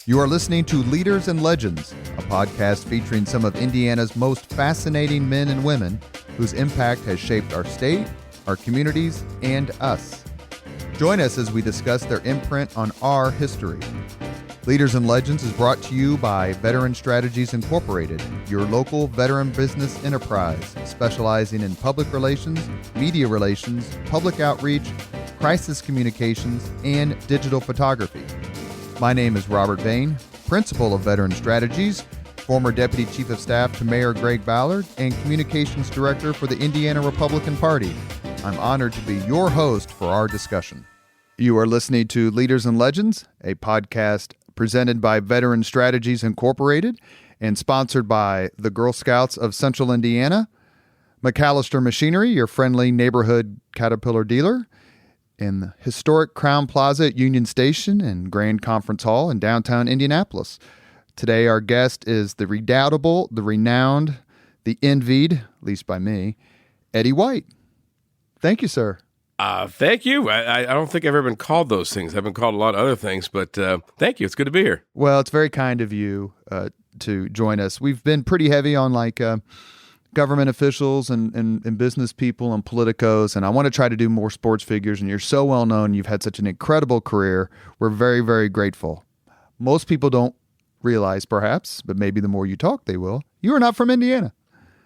You are listening to Leaders and Legends, a podcast featuring some of Indiana's most fascinating men and women whose impact has shaped our state, our communities, and us. Join us as we discuss their imprint on our history. Leaders and Legends is brought to you by Veteran Strategies Incorporated, your local veteran business enterprise specializing in public relations, media relations, public outreach, crisis communications, and digital photography. My name is Robert Bain, Principal of Veteran Strategies, former Deputy Chief of Staff to Mayor Greg Ballard, and Communications Director for the Indiana Republican Party. I'm honored to be your host for our discussion. You are listening to Leaders and Legends, a podcast presented by Veteran Strategies Incorporated and sponsored by the Girl Scouts of Central Indiana, McAllister Machinery, your friendly neighborhood Caterpillar dealer, in the historic Crown Plaza at Union Station and Grand Conference Hall in downtown Indianapolis. Today, our guest is the redoubtable, the renowned, the envied, at least by me, Eddie White. Thank you, sir. Thank you. I don't think I've ever been called those things. I've been called a lot of other things, but thank you. It's good to be here. Well, it's very kind of you to join us. We've been pretty heavy on government officials and business people and politicos, and I want to try to do more sports figures, and you're so well known. You've had such an incredible career. We're very, very grateful. Most people don't realize, perhaps, but maybe the more you talk, they will. You are not from Indiana.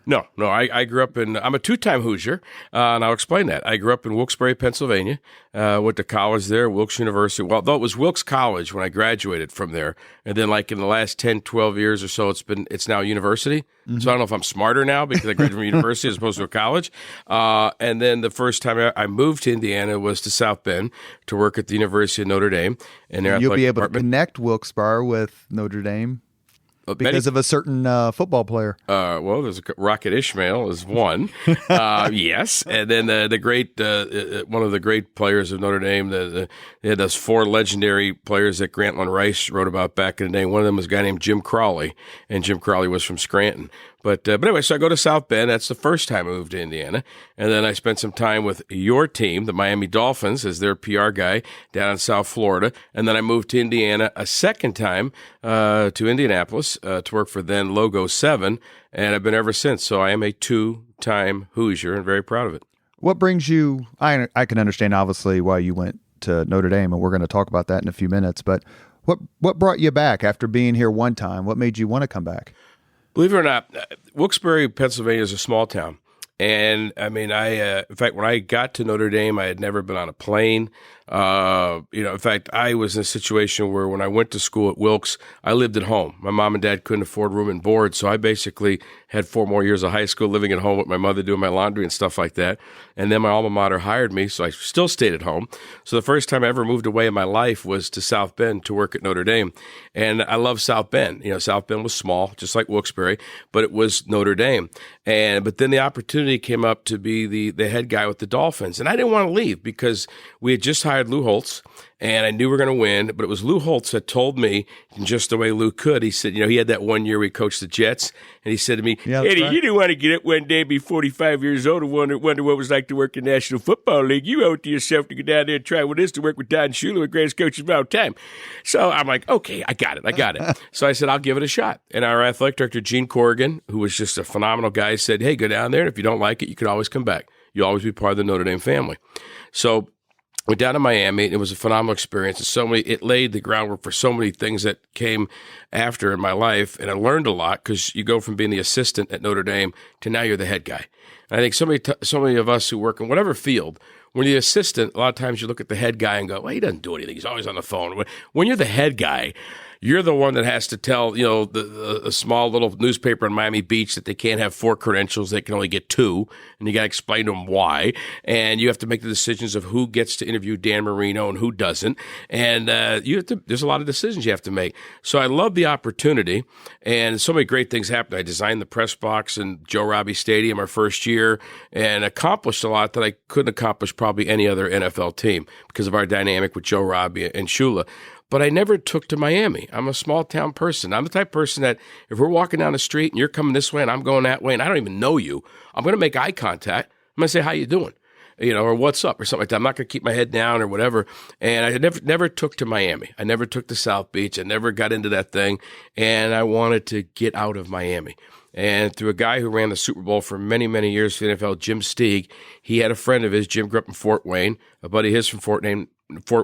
No. I grew up I'm a two-time Hoosier, and I'll explain that. I grew up in Wilkes-Barre, Pennsylvania, went to college there, Wilkes University. Well, though it was Wilkes College when I graduated from there, and then in the last 10, 12 years or so, it's now a university. Mm-hmm. So I don't know if I'm smarter now because I graduated from university as opposed to a college. And then the first time I moved to Indiana was to South Bend to work at the University of Notre Dame. And you'll be able to connect Wilkes-Barre with Notre Dame. Because of a certain football player. Well, there's Rocket Ishmael is one. Yes. And then the great, one of the great players of Notre Dame, they had those four legendary players that Grantland Rice wrote about back in the day. One of them was a guy named Jim Crawley, and Jim Crawley was from Scranton. But anyway, so I go to South Bend. That's the first time I moved to Indiana. And then I spent some time with your team, the Miami Dolphins, as their PR guy down in South Florida. And then I moved to Indiana a second time to Indianapolis to work for then Logo 7. And I've been ever since. So I am a two-time Hoosier and very proud of it. What brings you, I can understand obviously why you went to Notre Dame, and we're going to talk about that in a few minutes. But what brought you back after being here one time? What made you want to come back? Believe it or not, Wilkes-Barre, Pennsylvania is a small town. And I mean, in fact, when I got to Notre Dame, I had never been on a plane. In fact, I was in a situation where when I went to school at Wilkes, I lived at home. My mom and dad couldn't afford room and board. So I basically had 4 more years of high school living at home with my mother doing my laundry and stuff like that. And then my alma mater hired me. So I still stayed at home. So the first time I ever moved away in my life was to South Bend to work at Notre Dame. And I love South Bend. South Bend was small, just like Wilkes-Barre, but it was Notre Dame. But then the opportunity came up to be the head guy with the Dolphins. And I didn't want to leave because we had just hired Lou Holtz, and I knew we were going to win, but it was Lou Holtz that told me, in just the way Lou could, he said, he had that 1 year we coached the Jets, and he said to me, Eddie, right. You didn't want to get up one day, be 45 years old, and wonder what it was like to work in the National Football League. You owe it to yourself to go down there and try what it is to work with Don Shula, the greatest coaches of all time. So I'm like, okay, I got it. So I said, I'll give it a shot. And our athletic director, Gene Corrigan, who was just a phenomenal guy, said, hey, go down there, and if you don't like it, you can always come back. You'll always be part of the Notre Dame family. So went down to Miami, and it was a phenomenal experience. And it laid the groundwork for so many things that came after in my life. And I learned a lot because you go from being the assistant at Notre Dame to now you're the head guy. And I think so many of us who work in whatever field, when you're the assistant, a lot of times you look at the head guy and go, well, he doesn't do anything. He's always on the phone. When you're the head guy, you're the one that has to tell, the small little newspaper in Miami Beach that they can't have 4 credentials, they can only get 2, and you got to explain to them why. And you have to make the decisions of who gets to interview Dan Marino and who doesn't. And there's a lot of decisions you have to make. So I love the opportunity, and so many great things happened. I designed the press box in Joe Robbie Stadium our first year, and accomplished a lot that I couldn't accomplish probably any other NFL team because of our dynamic with Joe Robbie and Shula. But I never took to Miami. I'm a small town person. I'm the type of person that if we're walking down the street and you're coming this way and I'm going that way and I don't even know you, I'm going to make eye contact. I'm going to say, how you doing? or what's up or something like that. I'm not going to keep my head down or whatever. And I never took to Miami. I never took to South Beach. I never got into that thing. And I wanted to get out of Miami. And through a guy who ran the Super Bowl for many, many years for the NFL, Jim Steig, he had a friend of his, Jim grew up in Fort Wayne, a buddy of his from Fort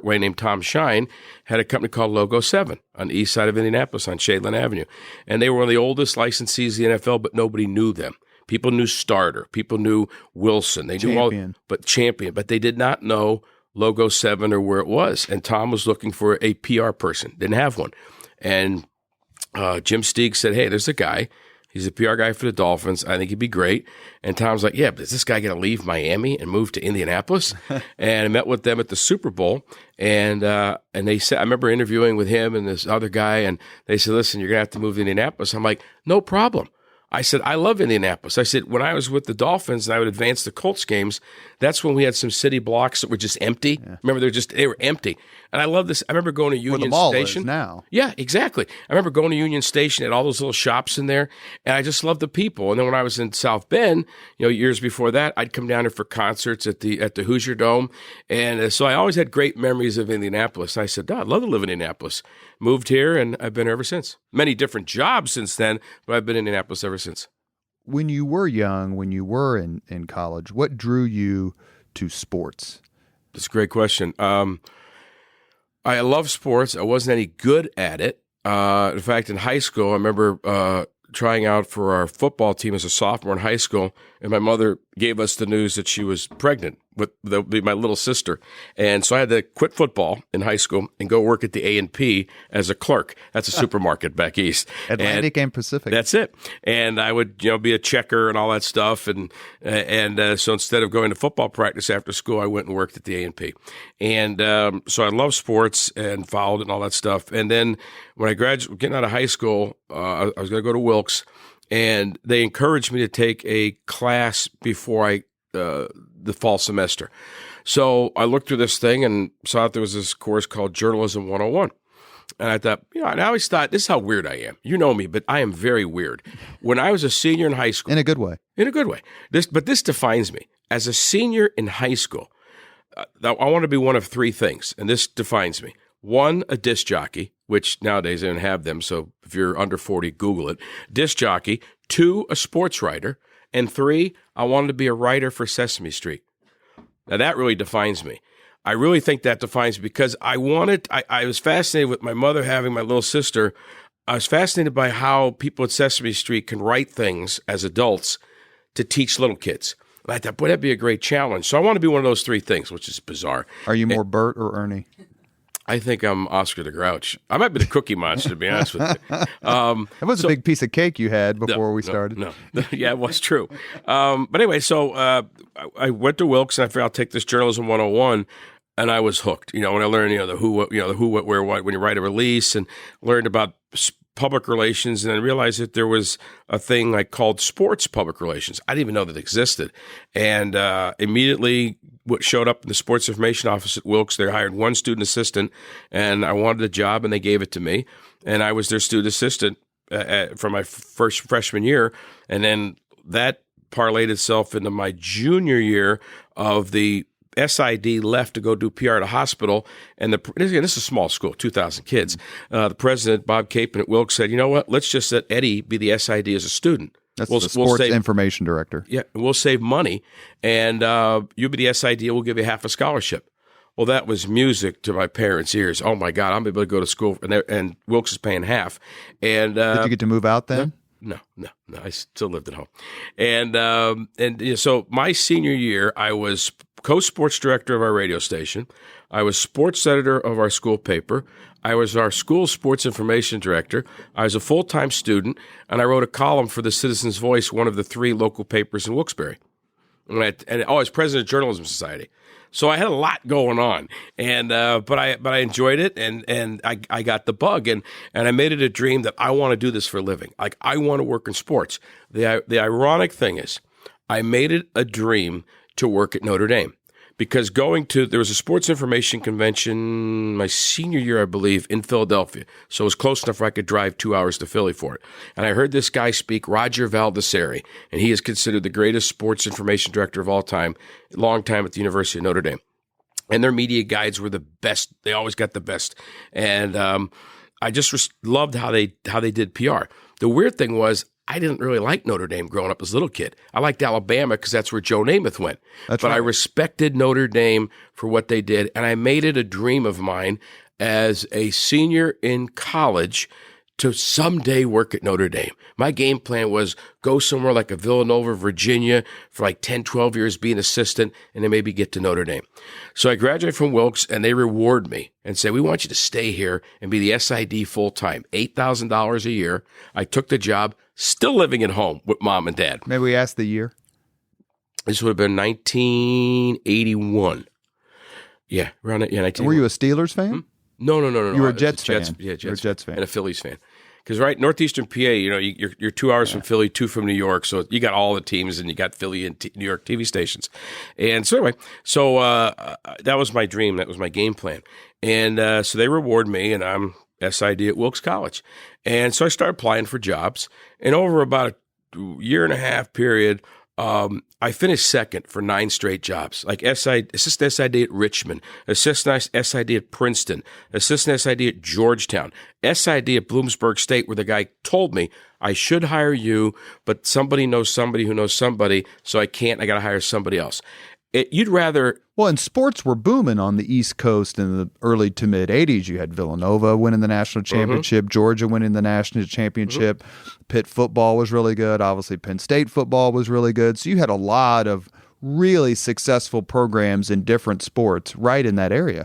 Wayne named Tom Shine, had a company called Logo 7 on the east side of Indianapolis on Shadeland Avenue. And they were one of the oldest licensees of the NFL, but nobody knew them. People knew Starter. People knew Wilson. They knew Champion, but they did not know Logo 7 or where it was. And Tom was looking for a PR person. Didn't have one. And Jim Steig said, hey, there's a guy. He's a PR guy for the Dolphins. I think he'd be great. And Tom's like, yeah, but is this guy going to leave Miami and move to Indianapolis? And I met with them at the Super Bowl. And they said, I remember interviewing with him and this other guy. And they said, listen, you're going to have to move to Indianapolis. I'm like, no problem. I said, I love Indianapolis. I said, when I was with the Dolphins and I would advance the Colts games, that's when we had some city blocks that were just empty. Yeah. Remember, they were empty. And I love this. I remember going to Union Where the mall Station. Is now. Yeah, exactly. I remember going to Union Station at all those little shops in there, and I just loved the people. And then when I was in South Bend, years before that, I'd come down here for concerts at the Hoosier Dome. And so I always had great memories of Indianapolis. And I said, I'd love to live in Indianapolis. Moved here, and I've been here ever since. Many different jobs since then, but I've been in Indianapolis ever since. When you were young, when you were in college, what drew you to sports? That's a great question. I love sports. I wasn't any good at it. In fact, in high school, I remember trying out for our football team as a sophomore in high school, and my mother gave us the news that she was pregnant with my little sister. And so I had to quit football in high school and go work at the A&P as a clerk. That's a supermarket back east. Atlantic and Pacific. That's it. And I would, be a checker and all that stuff. And so instead of going to football practice after school, I went and worked at the A&P. And so I love sports and followed it and all that stuff. And then when I graduated, getting out of high school, I was going to go to Wilkes. And they encouraged me to take a class before the fall semester. So I looked through this thing and saw that there was this course called Journalism 101. And I thought, I always thought, this is how weird I am. You know me, but I am very weird. When I was a senior in high school. In a good way. In a good way. This defines me. As a senior in high school, I want to be one of three things, and this defines me. One, a disc jockey, which nowadays they don't have them, so if you're under 40, Google it. Disc jockey. Two, a sports writer. And three, I wanted to be a writer for Sesame Street. Now, that really defines me. I really think that defines me because I was fascinated with my mother having my little sister. I was fascinated by how people at Sesame Street can write things as adults to teach little kids. And I thought, boy, that'd be a great challenge. So I want to be one of those three things, which is bizarre. Are you more Bert or Ernie? I think I'm Oscar the Grouch. I might be the Cookie Monster, to be honest with you. That was a big piece of cake you had before we started. No. Yeah, it was true. But anyway, so I went to Wilkes, and I figured I'll take this Journalism 101, and I was hooked. When I learned, the who, what, where, what, when you write a release, and learned about public relations, and then realized that there was a thing called sports public relations. I didn't even know that existed. And immediately what showed up in the sports information office at Wilkes, they hired one student assistant, and I wanted a job, and they gave it to me. And I was their student assistant for my first freshman year. And then that parlayed itself into my junior year of the SID left to go do PR at a hospital, and this is a small school, 2,000 kids. The president, Bob Capon at Wilkes, said, you know what, let's just let Eddie be the SID as a student. That's the sports information director. Yeah, we'll save money, and you'll be the SID, we'll give you half a scholarship. Well, that was music to my parents' ears. Oh, my God, I'm able to go to school, and Wilkes is paying half. And did you get to move out then? No. I still lived at home. And so my senior year, I was co-sports director of our radio station. I was sports editor of our school paper. I was our school sports information director. I was a full-time student, and I wrote a column for the Citizens Voice, one of the three local papers in Wilkes-Barre. I was president of Journalism Society. So I had a lot going on, and but I enjoyed it, and I got the bug, and I made it a dream that I want to do this for a living. I want to work in sports. The ironic thing is, I made it a dream to work at Notre Dame. because there was a sports information convention my senior year, I believe, in Philadelphia. So it was close enough where I could drive 2 hours to Philly for it. And I heard this guy speak, Roger Valdesari, and he is considered the greatest sports information director of all time, long time at the University of Notre Dame. And their media guides were the best. They always got the best. And I just loved how they did PR. The weird thing was, I didn't really like Notre Dame growing up as a little kid. I liked Alabama because that's where Joe Namath went. But right. I respected Notre Dame for what they did, and I made it a dream of mine as a senior in college to someday work at Notre Dame. My game plan was go somewhere like a Villanova, Virginia for like 10, 12 years, be an assistant, and then maybe get to Notre Dame. So I graduated from Wilkes, and they reward me and say, we want you to stay here and be the SID full-time, $8,000 a year. I took the job, still living at home with mom and dad. Maybe we asked the year. This would have been 1981. Yeah, around that. Yeah, 1981. Were you a Steelers fan? No. You were a Jets fan. Yeah, Jets. You were a Jets fan. And a Phillies fan. Because, right, northeastern PA, you're 2 hours from Philly, 2 from New York, so you got all the teams, and you got Philly and New York TV stations. And so anyway, that was my dream. That was my game plan. And so they reward me, and I'm SID at Wilkes College. And so I started applying for jobs. And over about a year and a half period, I finished second for 9 straight jobs, like assistant SID at Richmond, assistant SID at Princeton, assistant SID at Georgetown, SID at Bloomsburg State, where the guy told me I should hire you, but somebody knows somebody who knows somebody, so I can't. I got to hire somebody else. Well, and sports were booming on the East Coast in the early to mid 80s. You had Villanova winning the national championship, Georgia winning the national championship. Pitt football was really good. Obviously, Penn State football was really good. So you had a lot of really successful programs in different sports right in that area.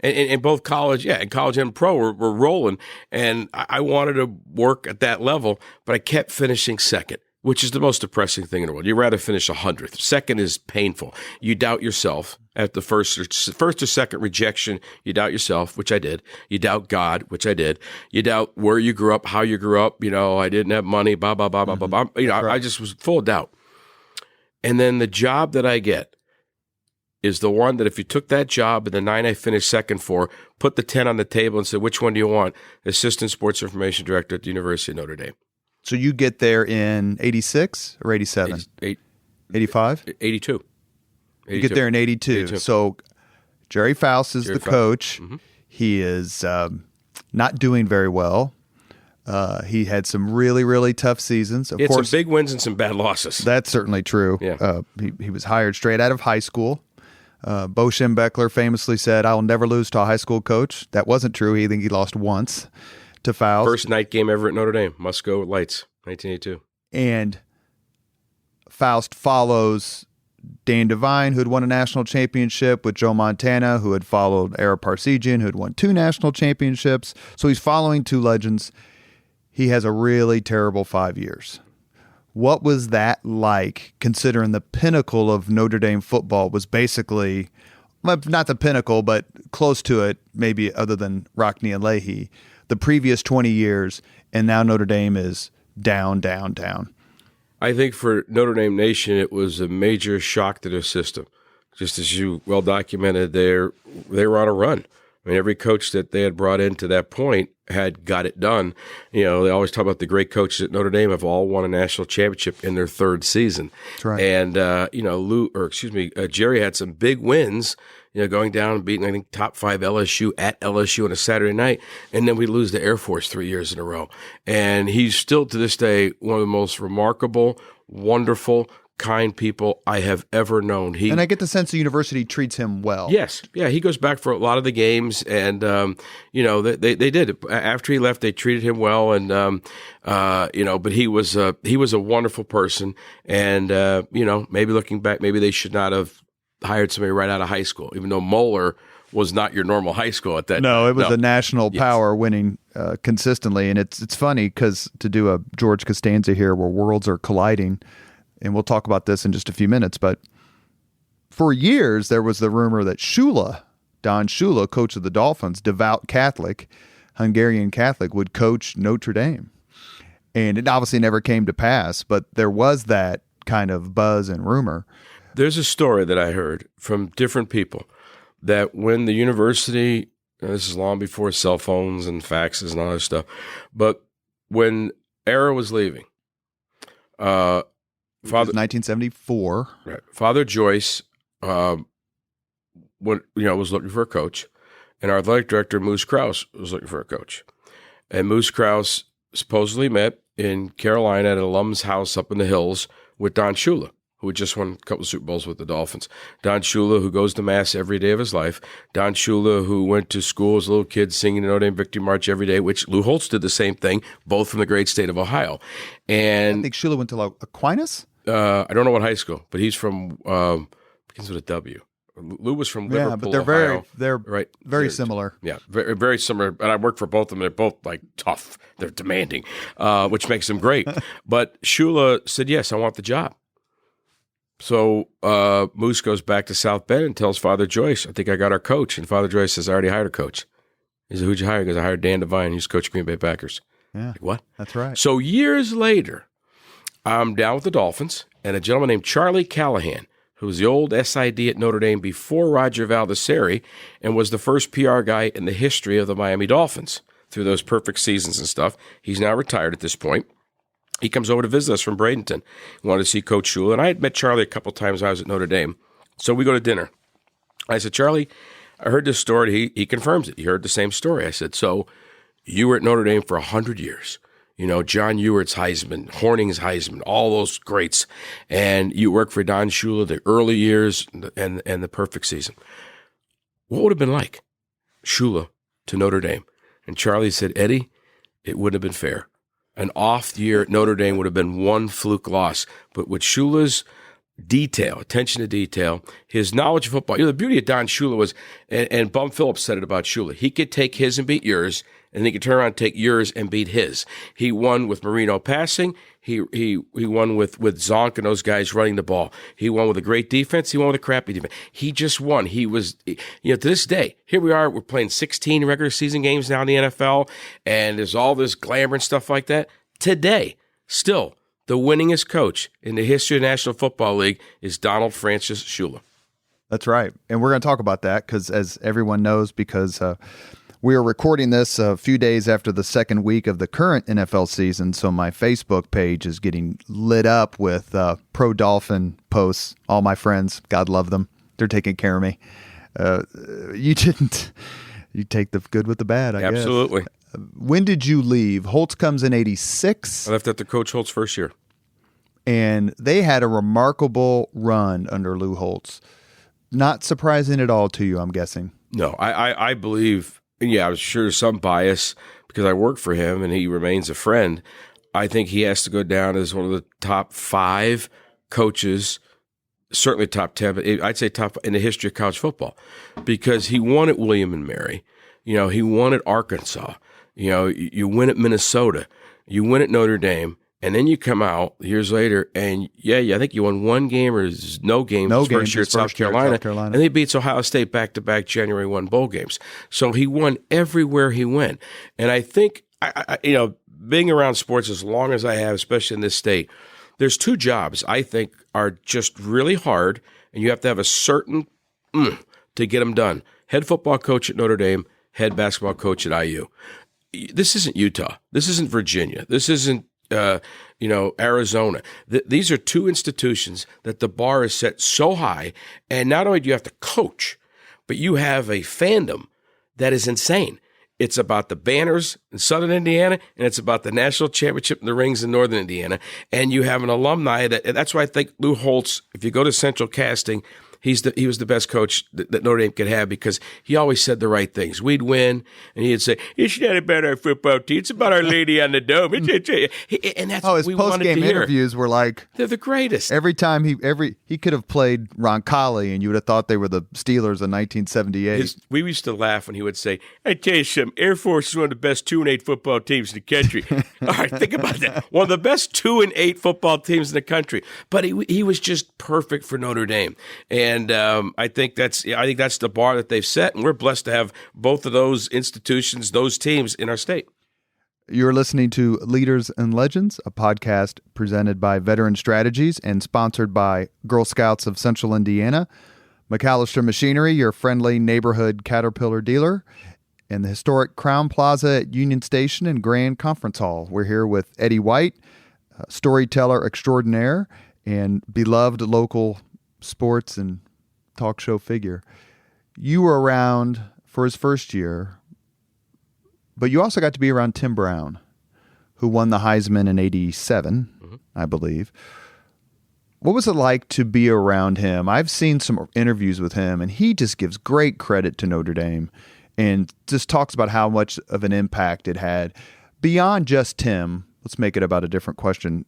And both college and pro were rolling. And I wanted to work at that level, but I kept finishing second, which is the most depressing thing in the world. You'd rather finish 100th. Second is painful. You doubt yourself at the first or second rejection. You doubt yourself, which I did. You doubt God, which I did. You doubt where you grew up, how you grew up. I didn't have money, blah, blah, blah, blah, blah, blah. I just was full of doubt. And then the job that I get is the one that if you took that job and the 9 I finished second for, put the 10 on the table and said, which one do you want? Assistant Sports Information Director at the University of Notre Dame. So you get there in 86 or 87? 85? 82. You get there in 82. So Jerry Faust is the coach. He is not doing very well. He had some really, really tough seasons. Of course, some big wins and some bad losses. That's certainly true. Yeah. He was hired straight out of high school. Bo Schembechler famously said, "I will never lose to a high school coach." That wasn't true. He lost once to Faust. First night game ever at Notre Dame. Must go lights, 1982. And Faust follows Dan Devine, who had won a national championship, with Joe Montana, who had followed Ara Parseghian, who had won 2 national championships. So he's following 2 legends. He has a really terrible 5 years. What was that like, considering the pinnacle of Notre Dame football was basically, well, not the pinnacle, but close to it, maybe other than Rockne and Leahy, the previous 20 years, and now Notre Dame is down, down, down? I think for Notre Dame Nation, it was a major shock to their system. Just as you well documented, they were on a run. I mean, every coach that they had brought in to that point had got it done. They always talk about the great coaches at Notre Dame have all won a national championship in their 3rd season. That's right. And, Jerry had some big wins, going down and beating, I think, top 5 LSU at LSU on a Saturday night. And then we lose to Air Force 3 years in a row. And he's still, to this day, one of the most remarkable, wonderful, kind people I have ever known. And I get the sense the university treats him well. Yes. Yeah, he goes back for a lot of the games, and, they did. After he left, they treated him well, and, but he was a wonderful person, and, maybe looking back, maybe they should not have hired somebody right out of high school, even though Moeller was not your normal high school at that time. No, it was a national power winning consistently, and it's funny because to do a George Costanza here where worlds are colliding, and we'll talk about this in just a few minutes, but for years there was the rumor that Shula, Don Shula, coach of the Dolphins, devout Catholic, Hungarian Catholic, would coach Notre Dame. And it obviously never came to pass, but there was that kind of buzz and rumor. There's a story that I heard from different people that when the university, this is long before cell phones and faxes and all that stuff, but when Era was leaving, Father 1974. Right, Father Joyce, was looking for a coach, and our athletic director Moose Krause was looking for a coach, and Moose Krause supposedly met in Carolina at an alum's house up in the hills with Don Shula, who had just won a couple of Super Bowls with the Dolphins. Don Shula, who goes to Mass every day of his life. Don Shula, who went to school as a little kid singing the Notre Dame Victory March every day, which Lou Holtz did the same thing, both from the great state of Ohio. And I think Shula went to Aquinas? I don't know what high school, but he's from, begins with a W. Lou was from Liverpool, yeah, but they're Ohio. very similar. Yeah, very, very similar. And I worked for both of them. They're both like tough. They're demanding, which makes them great. But Shula said, yes, I want the job. So Moose goes back to South Bend and tells Father Joyce, I think I got our coach. And Father Joyce says, I already hired a coach. He said, who'd you hire? He goes, I hired Dan Devine. He's coach of Green Bay Packers. Yeah, like, what? That's right. So years later, I'm down with the Dolphins, and a gentleman named Charlie Callahan, who was the old SID at Notre Dame before Roger Valdesari and was the first PR guy in the history of the Miami Dolphins through those perfect seasons and stuff. He's now retired at this point. He comes over to visit us from Bradenton. He wanted to see Coach Shula, and I had met Charlie a couple times when I was at Notre Dame. So we go to dinner. I said, Charlie, I heard this story. He confirms it. He heard the same story. I said, so you were at Notre Dame for 100 years. You know, John Ewert's Heisman, Horning's Heisman, all those greats. And you worked for Don Shula the early years and the perfect season. What would it have been like, Shula to Notre Dame? And Charlie said, Eddie, it wouldn't have been fair. An off year at Notre Dame would have been one fluke loss. But with Shula's detail, attention to detail, his knowledge of football. The beauty of Don Shula was, and Bum Phillips said it about Shula, he could take his and beat yours, and he could turn around and take yours and beat his. He won with Marino passing. He won with Zonk and those guys running the ball. He won with a great defense. He won with a crappy defense. He just won. He was, to this day, here we are, we're playing 16 regular season games now in the NFL, and there's all this glamour and stuff like that. Today, still, the winningest coach in the history of the National Football League is Donald Francis Shula. That's right. And we're going to talk about that because, as everyone knows, because we are recording this a few days after the second week of the current NFL season, so my Facebook page is getting lit up with pro-Dolphin posts. All my friends, God love them. They're taking care of me. You didn't. You take the good with the bad, I guess. Absolutely. When did you leave? Holtz comes in 86. I left after Coach Holtz' first year. And they had a remarkable run under Lou Holtz. Not surprising at all to you, I'm guessing. No, I believe, I was sure there's some bias because I worked for him and he remains a friend. I think he has to go down as one of the top 5 coaches, certainly top 10, but I'd say top in the history of college football because he won at William and Mary. He won at Arkansas. You win at Minnesota, you win at Notre Dame, and then you come out years later, and I think you won one game or no games first year at South Carolina, and he beats Ohio State back-to-back January 1 bowl games. So he won everywhere he went. And I think, being around sports as long as I have, especially in this state, there's 2 jobs I think are just really hard, and you have to have a certain to get them done. Head football coach at Notre Dame, head basketball coach at IU. This isn't Utah. This isn't Virginia. This isn't, Arizona. These are 2 institutions that the bar is set so high. And not only do you have to coach, but you have a fandom that is insane. It's about the banners in Southern Indiana, and it's about the national championship and the rings in Northern Indiana. And you have an alumni that's why I think Lou Holtz, if you go to Central Casting, he was the best coach that Notre Dame could have because he always said the right things. We'd win, and he'd say, "It's not about our football team; it's about Our Lady on the Dome." And that's what his we wanted to post-game hear. interviews were like They're the greatest. Every time he could have played Roncalli, and you would have thought they were the Steelers in 1978. We used to laugh when he would say, "I tell you something, Air Force is one of the best 2-8 football teams in the country." All right, think about that. One of the best 2-8 football teams in the country. But he was just perfect for Notre Dame. And I think that's the bar that they've set, and we're blessed to have both of those institutions, those teams in our state. You're listening to Leaders and Legends, a podcast presented by Veteran Strategies and sponsored by Girl Scouts of Central Indiana, McAllister Machinery, your friendly neighborhood Caterpillar dealer, and the historic Crown Plaza at Union Station and Grand Conference Hall. We're here with Eddie White, storyteller extraordinaire and beloved local sports and talk show figure. You were around for his first year, but you also got to be around Tim Brown, who won the Heisman in '87, I believe. What was it like to be around him? I've seen some interviews with him, and he just gives great credit to Notre Dame and just talks about how much of an impact it had. Beyond just Tim, let's make it about a different question.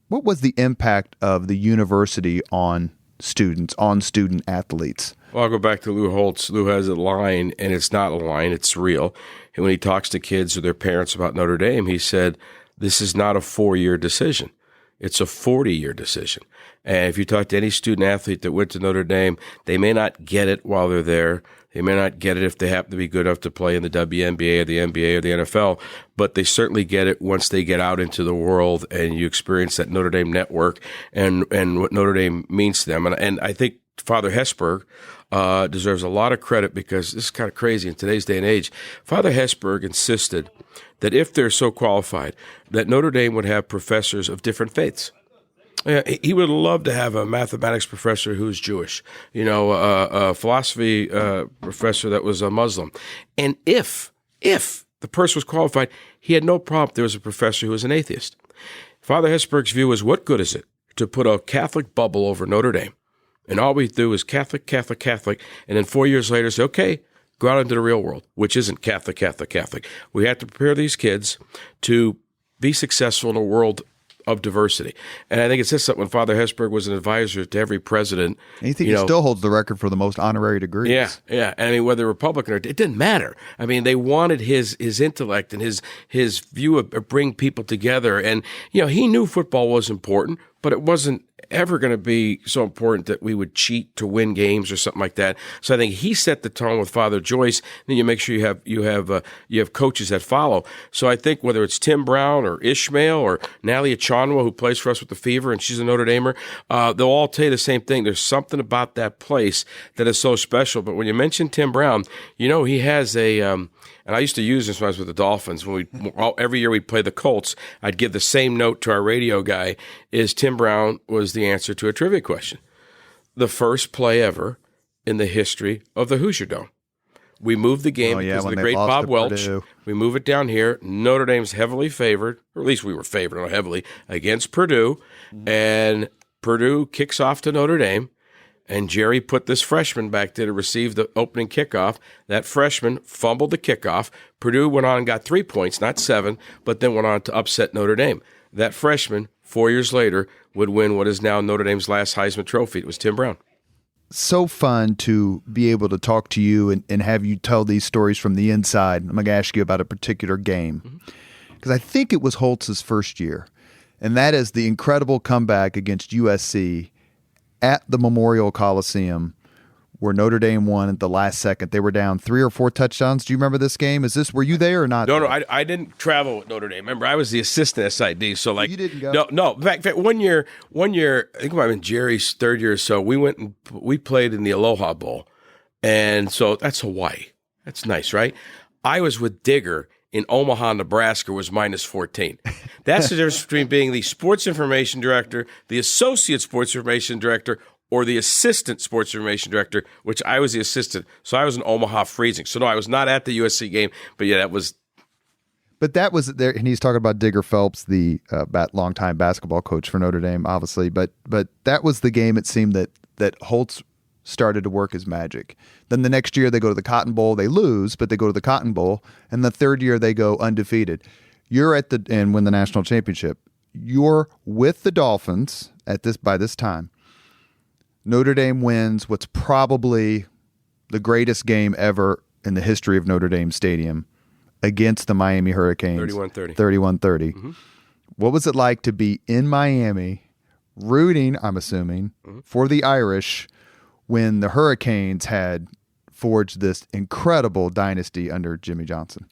What was the impact of the university on students, on student athletes? Well, I'll go back to Lou Holtz. Lou has a line, and it's not a line, it's real. And when he talks to kids or their parents about Notre Dame, he said, this is not a 4-year decision. It's a 40-year decision. And if you talk to any student athlete that went to Notre Dame, they may not get it while they're there. They may not get it if they happen to be good enough to play in the WNBA or the NBA or the NFL, but they certainly get it once they get out into the world and you experience that Notre Dame network and what Notre Dame means to them. And I think Father Hesburgh deserves a lot of credit because this is kind of crazy in today's day and age. Father Hesburgh insisted that if they're so qualified, that Notre Dame would have professors of different faiths. He would love to have a mathematics professor who's Jewish, a philosophy professor that was a Muslim. And if the person was qualified, he had no problem if there was a professor who was an atheist. Father Hesburgh's view was, what good is it to put a Catholic bubble over Notre Dame? And all we do is Catholic, Catholic, Catholic, and then 4 years later say, okay, go out into the real world, which isn't Catholic, Catholic, Catholic. We have to prepare these kids to be successful in a world of diversity. And I think it says something when Father Hesburgh was an advisor to every president. And you think he still holds the record for the most honorary degrees. Yeah. And I mean, whether Republican or it didn't matter. I mean, they wanted his intellect and his view of bring people together. And, he knew football was important, but it wasn't ever going to be so important that we would cheat to win games or something like that. So I think he set the tone with Father Joyce. Then you make sure you have coaches that follow. So I think whether it's Tim Brown or Ishmael or Natalie Achonwa, who plays for us with the Fever, and she's a Notre Damer, they'll all tell you the same thing. There's something about that place that is so special. But when you mention Tim Brown, he has and I used to use this when I was with the Dolphins. Every year we'd play the Colts, I'd give the same note to our radio guy, is Tim Brown was the answer to a trivia question. The first play ever in the history of the Hoosier Dome. We moved the game because of the great Bob Welch. Purdue. We move it down here. Notre Dame's heavily favored, or at least we were favored, not heavily, against Purdue. And Purdue kicks off to Notre Dame. And Jerry put this freshman back there to receive the opening kickoff. That freshman fumbled the kickoff. Purdue went on and got 3 points, not 7, but then went on to upset Notre Dame. That freshman, 4 years later, would win what is now Notre Dame's last Heisman Trophy. It was Tim Brown. So fun to be able to talk to you and have you tell these stories from the inside. I'm going to ask you about a particular game because I think it was Holtz's first year, and that is the incredible comeback against USC at the Memorial Coliseum, where Notre Dame won at the last second. They were down 3 or 4 touchdowns. Do you remember this game? Were you there or not? No, I didn't travel with Notre Dame. Remember, I was the assistant SID. So you didn't go? No. In fact, one year, I think it might have been Jerry's third year or so, we went and we played in the Aloha Bowl. And so that's Hawaii. That's nice, right? I was with Digger in Omaha, Nebraska, was minus 14. That's the difference between being the sports information director, the associate sports information director, or the assistant sports information director, which I was the assistant. So I was in Omaha freezing. So no, I was not at the USC game, but yeah, that was. But that was there, and he's talking about Digger Phelps, the longtime basketball coach for Notre Dame, obviously. But that was the game. It seemed that Holtz started to work his magic. Then the next year they go to the Cotton Bowl. They lose, but they go to the Cotton Bowl. And the third year they go undefeated. You're and win the national championship. You're with the Dolphins by this time. Notre Dame wins what's probably the greatest game ever in the history of Notre Dame Stadium against the Miami Hurricanes. 31-30. 31-30. Mm-hmm. What was it like to be in Miami rooting, I'm assuming, for the Irish when the Hurricanes had forged this incredible dynasty under Jimmy Johnson?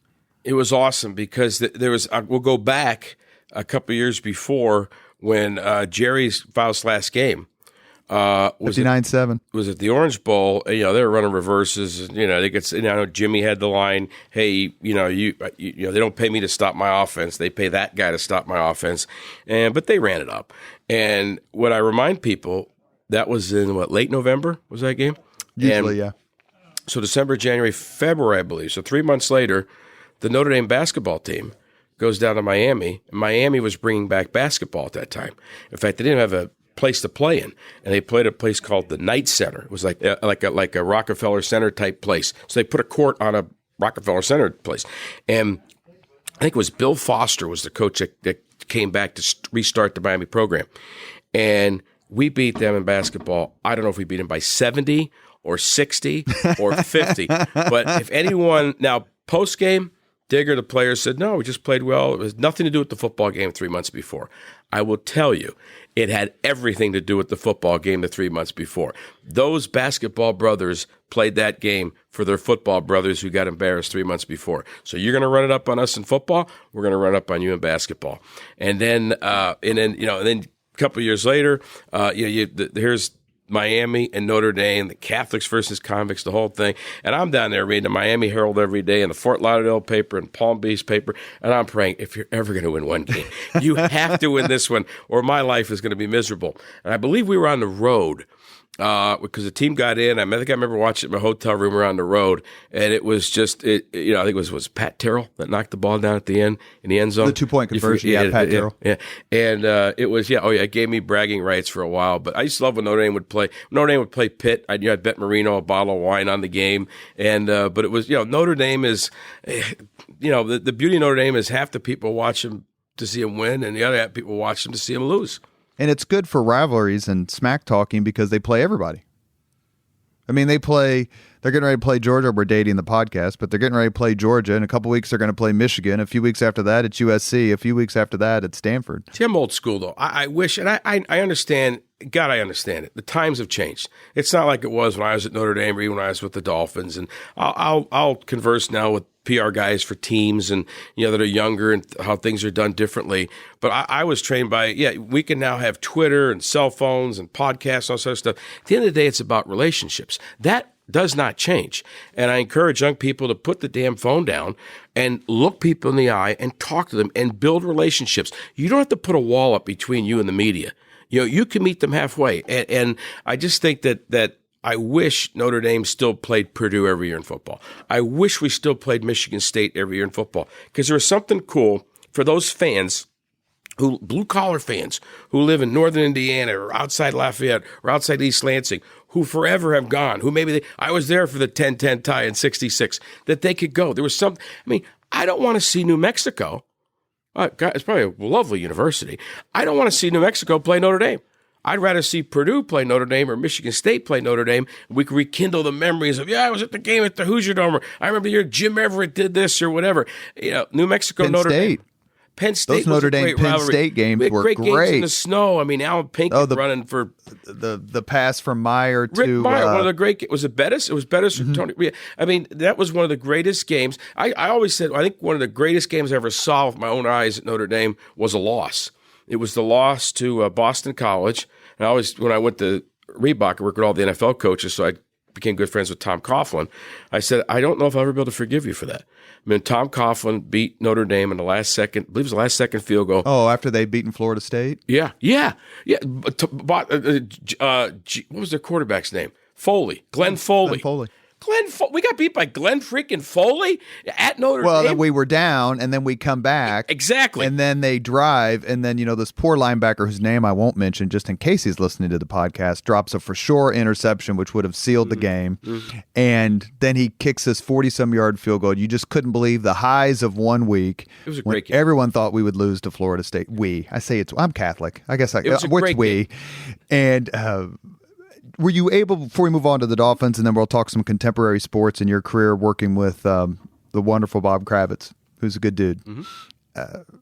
It was awesome because there was. We'll go back a couple of years before when Jerry's Faust's last game. 59-7 was at the Orange Bowl. They were running reverses. They could. I know Jimmy had the line, "Hey, you they don't pay me to stop my offense. They pay that guy to stop my offense." But they ran it up. And what I remind people, that was in late November was that game? Usually, yeah. So December, January, February, I believe. So 3 months later, the Notre Dame basketball team goes down to Miami. Miami was bringing back basketball at that time. In fact, they didn't have a place to play in, and they played at a place called the Knight Center. It was like a Rockefeller Center type place. So they put a court on a Rockefeller Center place, and I think it was Bill Foster was the coach that came back to restart the Miami program, and we beat them in basketball. I don't know if we beat them by 70 or 60 or 50, but if anyone now post game. Digger, the player, said, no, we just played well. It was nothing to do with the football game 3 months before. I will tell you, it had everything to do with the football game the 3 months before. Those basketball brothers played that game for their football brothers who got embarrassed 3 months before. So you're going to run it up on us in football, we're going to run it up on you in basketball. And then a couple of years later, here's Miami and Notre Dame, the Catholics versus convicts, the whole thing. And I'm down there reading the Miami Herald every day and the Fort Lauderdale paper and Palm Beach paper. And I'm praying, if you're ever going to win one game, you have to win this one or my life is going to be miserable. And I believe we were on the road because the team got in. I think I remember watching it in my hotel room around the road. And it was just, I think it was Pat Terrell that knocked the ball down at the end in the end zone. The 2-point conversion, Pat Terrell. Yeah. And it was, it gave me bragging rights for a while. But I used to love when Notre Dame would play. Notre Dame would play Pitt. I'd bet Marino a bottle of wine on the game. And but it was, Notre Dame is, the beauty of Notre Dame is half the people watch them to see them win, and the other half people watch them to see them lose. And it's good for rivalries and smack talking because they play everybody. I mean, they're getting ready to play Georgia. We're dating the podcast, but they're getting ready to play Georgia. In a couple weeks, they're going to play Michigan. A few weeks after that, it's USC. A few weeks after that, it's Stanford. See, I'm old school, though. I wish, and I understand, God, I understand it. The times have changed. It's not like it was when I was at Notre Dame or even when I was with the Dolphins. And I'll converse now with PR guys for teams and that are younger and how things are done differently. But I was trained by we can now have Twitter and cell phones and podcasts and all sorts of stuff. At the end of the day, it's about relationships. That does not change. And I encourage young people to put the damn phone down and look people in the eye and talk to them and build relationships. You don't have to put a wall up between you and the media. You can meet them halfway. And I just think that I wish Notre Dame still played Purdue every year in football. I wish we still played Michigan State every year in football because there was something cool for those fans blue-collar fans who live in northern Indiana or outside Lafayette or outside East Lansing who forever have gone, who I was there for the 10-10 tie in 66, that they could go. There was something. I mean, I don't want to see New Mexico. It's probably a lovely university. I don't want to see New Mexico play Notre Dame. I'd rather see Purdue play Notre Dame or Michigan State play Notre Dame. We could rekindle the memories of, I was at the game at the Hoosier Dome, or I remember the year Jim Everett did this or whatever. New Mexico, Penn Notre State. Dame. Penn State. Those Notre Dame Penn State games were great. Games in the snow. I mean, Alan Pinkett running for the pass from Meyer to Rick Meyer. One of the great. Was it Bettis? It was Bettis or Tony. I mean, that was one of the greatest games. I always said I think one of the greatest games I ever saw with my own eyes at Notre Dame was a loss. It was the loss to Boston College. And when I went to Reebok, I worked with all the NFL coaches, so I became good friends with Tom Coughlin. I said, I don't know if I'll ever be able to forgive you for that. I mean, Tom Coughlin beat Notre Dame in the last second, I believe it was the last second field goal. Oh, after they'd beaten Florida State? Yeah. What was their quarterback's name? Glenn Foley. We got beat by Glenn freaking Foley at Notre Dame. Well, then we were down, and then we come back. Exactly. And then they drive, and then, this poor linebacker whose name I won't mention, just in case he's listening to the podcast, drops a for sure interception, which would have sealed the game. Mm-hmm. And then he kicks this 40-some-yard field goal. You just couldn't believe the highs of 1 week. It was a great game. Everyone thought we would lose to Florida State. I'm Catholic. I guess it was a great game. And were you able, before we move on to the Dolphins, and then we'll talk some contemporary sports in your career working with the wonderful Bob Kravitz, who's a good dude. Mm-hmm.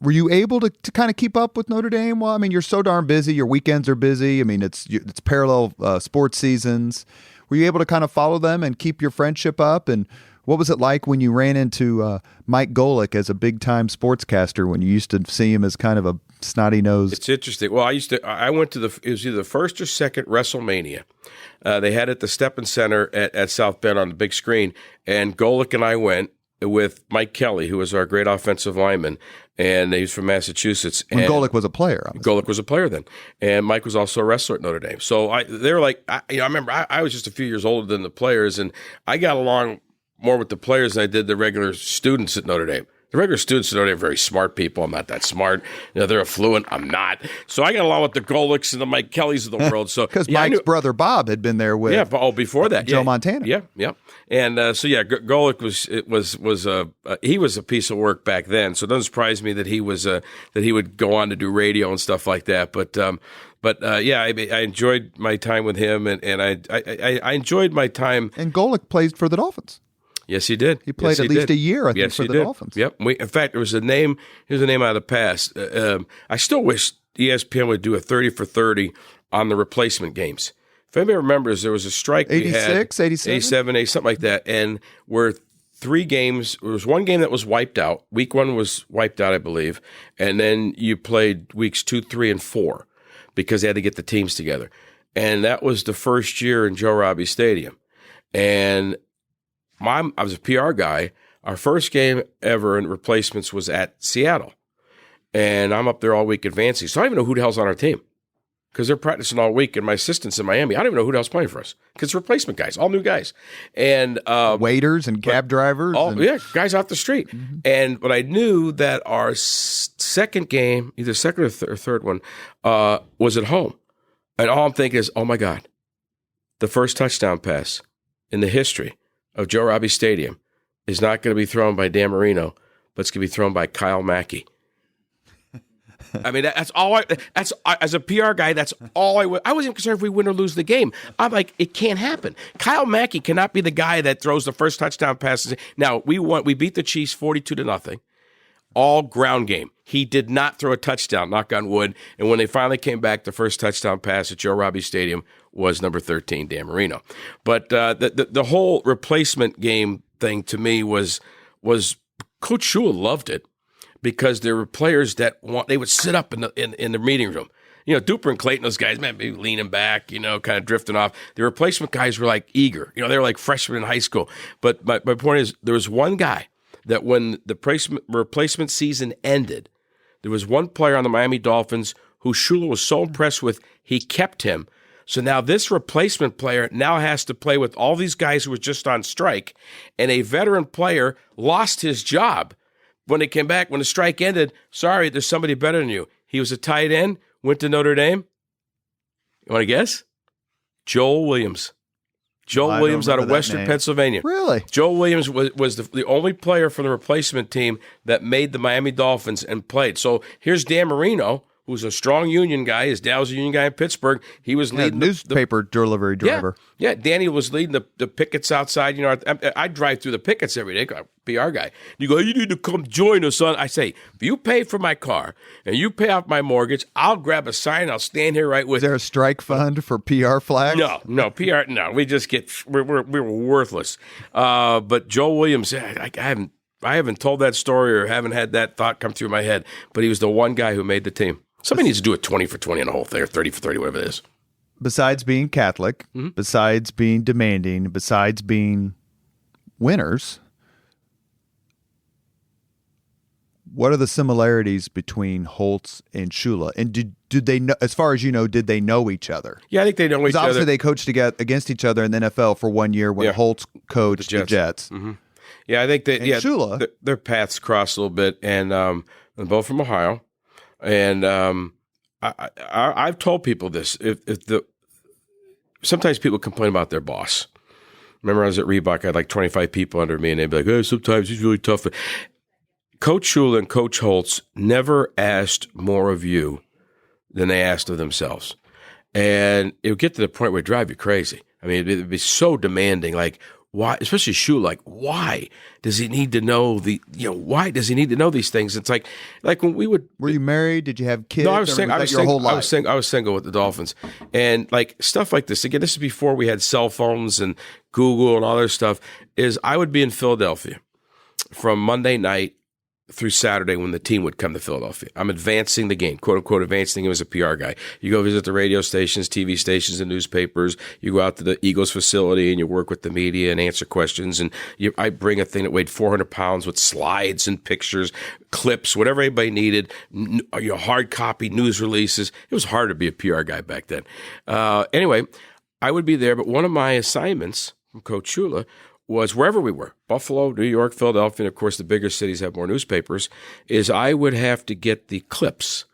Were you able to kind of keep up with Notre Dame? Well, I mean, you're so darn busy. Your weekends are busy. I mean, it's parallel sports seasons. Were you able to kind of follow them and keep your friendship up? And What was it like when you ran into Mike Golick as a big-time sportscaster when you used to see him as kind of a snotty-nosed? It's interesting. Well, I went to it was either the first or second WrestleMania. They had it at the Steppen Center at South Bend on the big screen, and Golick and I went with Mike Kelly, who was our great offensive lineman, and he's from Massachusetts. When Golick was a player. Obviously. Golick was a player then, and Mike was also a wrestler at Notre Dame. So they were like, I remember I was just a few years older than the players, and I got along more with the players than I did the regular students at Notre Dame. The regular students at Notre Dame are very smart people. I'm not that smart. They're affluent. I'm not. So I got along with the Golicks and the Mike Kellys of the world. So because Mike's brother Bob had been there with before that Joe Montana. Yeah. And Golick he was a piece of work back then. So it doesn't surprise me that he would go on to do radio and stuff like that. I enjoyed my time with him, and I enjoyed my time. And Golick played for the Dolphins. Yes, he did. He played at least a year, I think, for the Dolphins. Yep. In fact, there was a name. Here's a name out of the past. I still wish ESPN would do a 30 for 30 on the replacement games. If anybody remembers, there was a strike 86, 87? 87, something like that, and where 3 games. There was one game that was wiped out. Week 1 was wiped out, I believe, and then you played weeks 2, 3, and 4 because they had to get the teams together. And that was the first year in Joe Robbie Stadium, and I was a PR guy. Our first game ever in replacements was at Seattle. And I'm up there all week advancing. So I don't even know who the hell's on our team because they're practicing all week. And my assistant's in Miami. I don't even know who the hell's playing for us because it's replacement guys, all new guys. And waiters and cab drivers. Guys off the street. Mm-hmm. And but I knew that our second game, either second or third one, was at home. And all I'm thinking is, oh, my God, the first touchdown pass in the history of Joe Robbie Stadium is not going to be thrown by Dan Marino, but it's going to be thrown by Kyle Mackey. I mean, that's all as a PR guy, that's all I wasn't even concerned if we win or lose the game. I'm like, it can't happen. Kyle Mackey cannot be the guy that throws the first touchdown passes. Now, we beat the Chiefs 42-0. All ground game. He did not throw a touchdown, knock on wood. And when they finally came back, the first touchdown pass at Joe Robbie Stadium was number 13, Dan Marino. But the whole replacement game thing to me was Coach Shula loved it because there were players that they would sit up in the meeting room. Duper and Clayton, those guys, man, maybe leaning back, kind of drifting off. The replacement guys were like eager. They were like freshmen in high school. But my point is, there was one guy that when the replacement season ended, there was one player on the Miami Dolphins who Shula was so impressed with, he kept him. So now this replacement player now has to play with all these guys who were just on strike, and a veteran player lost his job. When they came back, when the strike ended, sorry, there's somebody better than you. He was a tight end, went to Notre Dame. You want to guess? Joel Williams. Joel Williams out of Western Pennsylvania. Really? Joel Williams was the only player from the replacement team that made the Miami Dolphins and played. So here's Dan Marino, who's a strong union guy. His dad was a union guy in Pittsburgh. He was leading newspaper delivery driver. Yeah, Danny was leading the pickets outside. I drive through the pickets every day. PR guy. You go, you need to come join us on. I say, if you pay for my car and you pay off my mortgage, I'll grab a sign. I'll stand here right with. Is there a strike fund for PR flags? No PR. No, we just we're worthless. But Joe Williams, I haven't told that story or haven't had that thought come through my head. But he was the one guy who made the team. Somebody needs to do a 20 for 20 on the whole thing, or 30 for 30, whatever it is. Besides being Catholic, besides being demanding, besides being winners, what are the similarities between Holtz and Shula? And did they know, as far as you know, did they know each other? Yeah, I think they know each other. Obviously, they coached against each other in the NFL for 1 year when Holtz coached the Jets. Mm-hmm. Yeah, I think that Shula, their paths crossed a little bit, and they're both from Ohio. And I've told people this. Sometimes people complain about their boss. Remember, I was at Reebok. I had like 25 people under me, and they'd be like, "Oh, sometimes he's really tough." Coach Shula and Coach Holtz never asked more of you than they asked of themselves, and it would get to the point where it'd drive you crazy. I mean, it'd be so demanding. Like, why? Especially Shula. Like, why does he need to know why does he need to know these things? It's like when we would. Were you married? Did you have kids? No, I was single. I was single with the Dolphins, and like stuff like this. Again, this is before we had cell phones and Google and all this stuff. is I would be in Philadelphia from Monday night through Saturday when the team would come to Philadelphia. I'm advancing the game, quote unquote, advancing him as a PR guy. You go visit the radio stations, TV stations, and newspapers. You go out to the Eagles facility and you work with the media and answer questions. And I bring a thing that weighed 400 pounds with slides and pictures, clips, whatever anybody needed, hard copy news releases. It was hard to be a PR guy back then. Anyway, I would be there, but one of my assignments from Coach Shula was wherever we were, Buffalo, New York, Philadelphia, and of course the bigger cities have more newspapers, is I would have to get the clips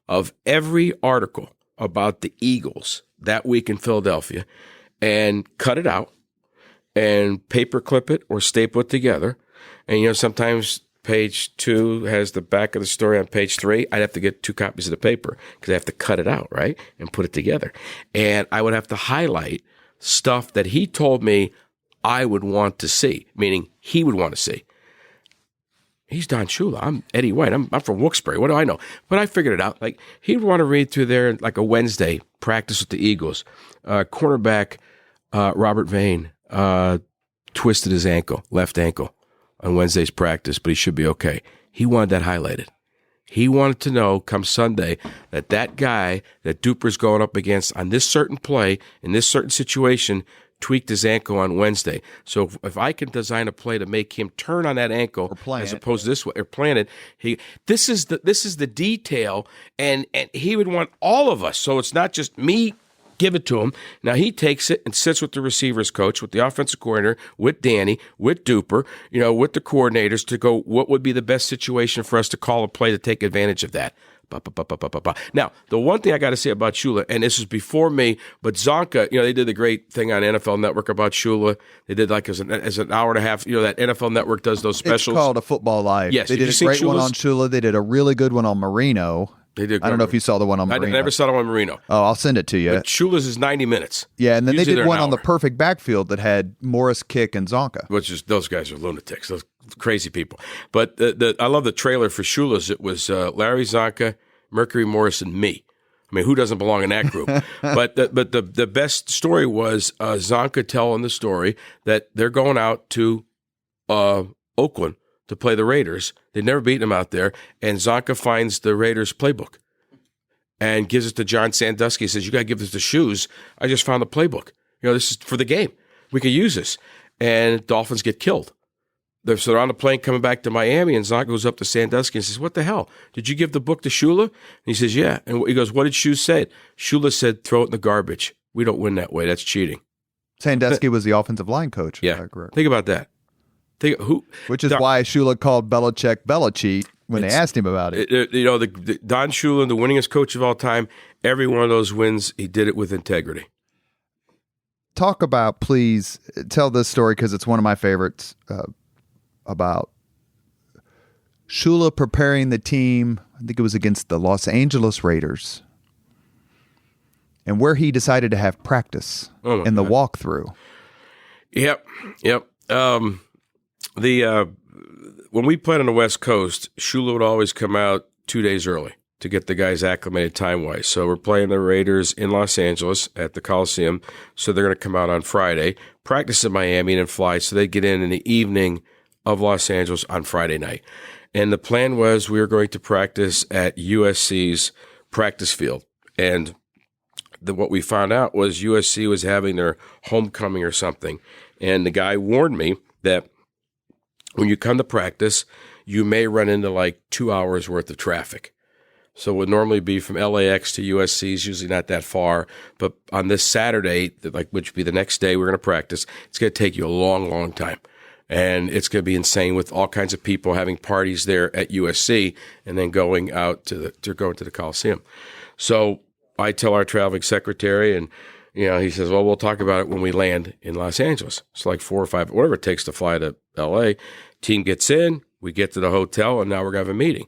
of every article about the Eagles that week in Philadelphia and cut it out and paper clip it or staple it together. And, sometimes page 2 has the back of the story on page 3. I'd have to get 2 copies of the paper because I have to cut it out, right, and put it together. And I would have to highlight stuff that he told me I would want to see, meaning he would want to see. He's Don Shula. I'm Eddie White. I'm from Wilkes-Barre. What do I know? But I figured it out. Like, he'd want to read through there like a Wednesday practice with the Eagles. Cornerback Robert Vane twisted his ankle, left ankle, on Wednesday's practice, but he should be okay. He wanted that highlighted. He wanted to know come Sunday that guy that Duper's going up against on this certain play, in this certain situation, tweaked his ankle on Wednesday. So if I can design a play to make him turn on that ankle as opposed to this way, or plan it, this is the detail, and he would want all of us. So it's not just me. Give it to him. Now he takes it and sits with the receivers coach, with the offensive coordinator, with Danny, with Duper, with the coordinators to go, what would be the best situation for us to call a play to take advantage of that? Now, the one thing I got to say about Shula, and this is before me, but Zonka, they did the great thing on NFL Network about Shula. They did like as an hour and a half. That NFL Network does those specials. It's called A Football Live. Yes, they did a great one on Shula. They did a really good one on Marino. They did. I don't know if you saw the one on Marino. I never saw the one on Marino. Oh, I'll send it to you. But Shula's is 90 minutes. Yeah, and then Usually they did one on the perfect backfield that had Morris, Kick, and Zonka. Which is, those guys are lunatics. Those crazy people. But I love the trailer for Shula's. It was Larry, Zonka, Mercury Morris, and me. I mean, who doesn't belong in that group? but the best story was Zonka telling the story that they're going out to Oakland to play the Raiders. They'd never beaten them out there. And Zonka finds the Raiders playbook and gives it to John Sandusky. He says, you got to give this to Shoes. I just found the playbook. This is for the game. We could use this. And Dolphins get killed. So they're on the plane coming back to Miami, and Zonka goes up to Sandusky and says, what the hell? Did you give the book to Shula? And he says, yeah. And he goes, what did Shoes say? Shula said, throw it in the garbage. We don't win that way. That's cheating. Sandusky was the offensive line coach. Yeah. Think about that. Which is why Shula called Belichick Belichick when they asked him about it. The Don Shula, the winningest coach of all time, every one of those wins, he did it with integrity. Talk about, please, tell this story because it's one of my favorites, about Shula preparing the team, I think it was against the Los Angeles Raiders, and where he decided to have practice in the walkthrough. Yep. When we played on the West Coast, Shula would always come out 2 days early to get the guys acclimated time-wise. So we're playing the Raiders in Los Angeles at the Coliseum, so they're going to come out on Friday, practice in Miami, and then fly. So they get in the evening of Los Angeles on Friday night. And the plan was we were going to practice at USC's practice field. And what we found out was USC was having their homecoming or something. And the guy warned me that when you come to practice, you may run into like 2 hours worth of traffic. So it would normally be from LAX to USC is usually not that far. But on this Saturday, which would be the next day we're going to practice, it's going to take you a long, long time. And it's going to be insane with all kinds of people having parties there at USC and then going out to the Coliseum. So I tell our traveling secretary, and he says, well, we'll talk about it when we land in Los Angeles. It's like 4 or 5, whatever it takes to fly to LA. Team gets in, we get to the hotel, and now we're going to have a meeting.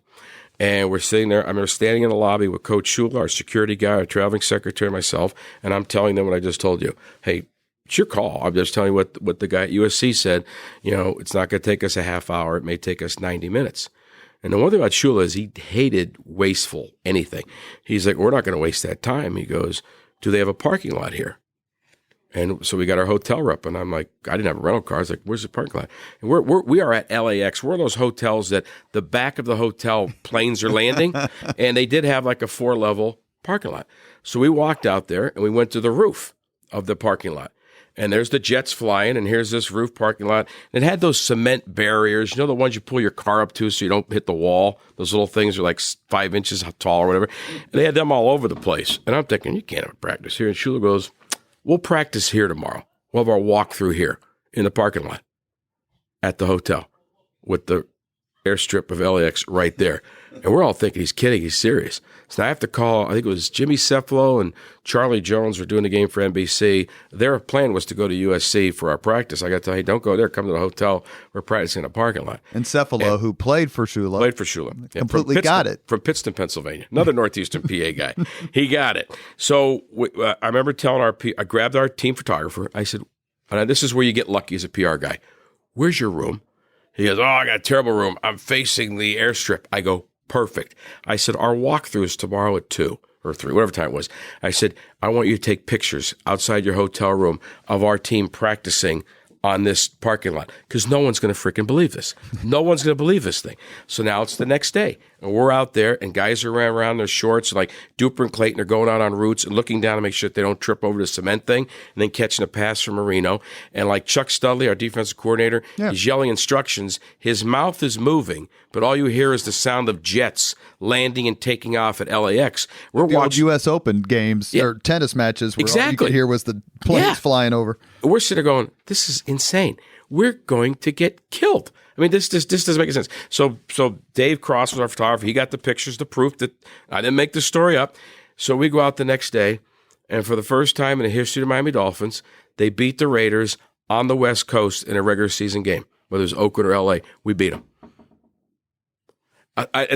And we're sitting there. I remember standing in the lobby with Coach Shula, our security guy, our traveling secretary, myself, and I'm telling them what I just told you. Hey, it's your call. I'm just telling you what the guy at USC said. It's not going to take us a half hour. It may take us 90 minutes. And the one thing about Shula is he hated wasteful anything. He's like, we're not going to waste that time. He goes, do they have a parking lot here? And so we got our hotel up, and I'm like, I didn't have a rental car. I was like, where's the parking lot? And we are at LAX. We're in those hotels that the back of the hotel planes are landing, and they did have like a 4-level parking lot. So we walked out there, and we went to the roof of the parking lot. And there's the jets flying, and here's this roof parking lot. And it had those cement barriers, the ones you pull your car up to so you don't hit the wall. Those little things are like 5 inches tall or whatever. And they had them all over the place. And I'm thinking, you can't have a practice here. And Shula goes, we'll practice here tomorrow. We'll have our walkthrough here in the parking lot at the hotel with the airstrip of LAX right there. And we're all thinking he's kidding. He's serious. So now I have to call, I think it was Jimmy Cephalo and Charlie Jones were doing the game for NBC. Their plan was to go to USC for our practice. I got to tell you, hey, don't go there. Come to the hotel. We're practicing in a parking lot. And Cephalo, who played for Shula. Yeah, completely got it. From Pittston, Pennsylvania. Another Northeastern PA guy. He got it. So I remember telling I grabbed our team photographer. I said, this is where you get lucky as a PR guy. Where's your room? He goes, I got a terrible room. I'm facing the airstrip. I go, perfect. I said, our walkthrough is tomorrow at 2 or 3, whatever time it was. I said, I want you to take pictures outside your hotel room of our team practicing on this parking lot because no one's going to freaking believe this. No one's going to believe this thing. So now it's the next day, and we're out there, and guys are around their shorts, like Duper and Clayton are going out on routes and looking down to make sure that they don't trip over the cement thing, and then catching a pass from Marino. And like Chuck Studley, our defensive coordinator, he's yelling instructions. His mouth is moving, but all you hear is the sound of jets landing and taking off at LAX. We're watching U.S. Open games or tennis matches where all you could hear was the planes flying over. We're sitting there going, this is insane. We're going to get killed. I mean, this doesn't make any sense. So Dave Cross was our photographer. He got the pictures to proof that I didn't make the story up. So we go out the next day, and for the first time in the history of the Miami Dolphins, they beat the Raiders on the West Coast in a regular season game, whether it was Oakland or L.A. We beat them.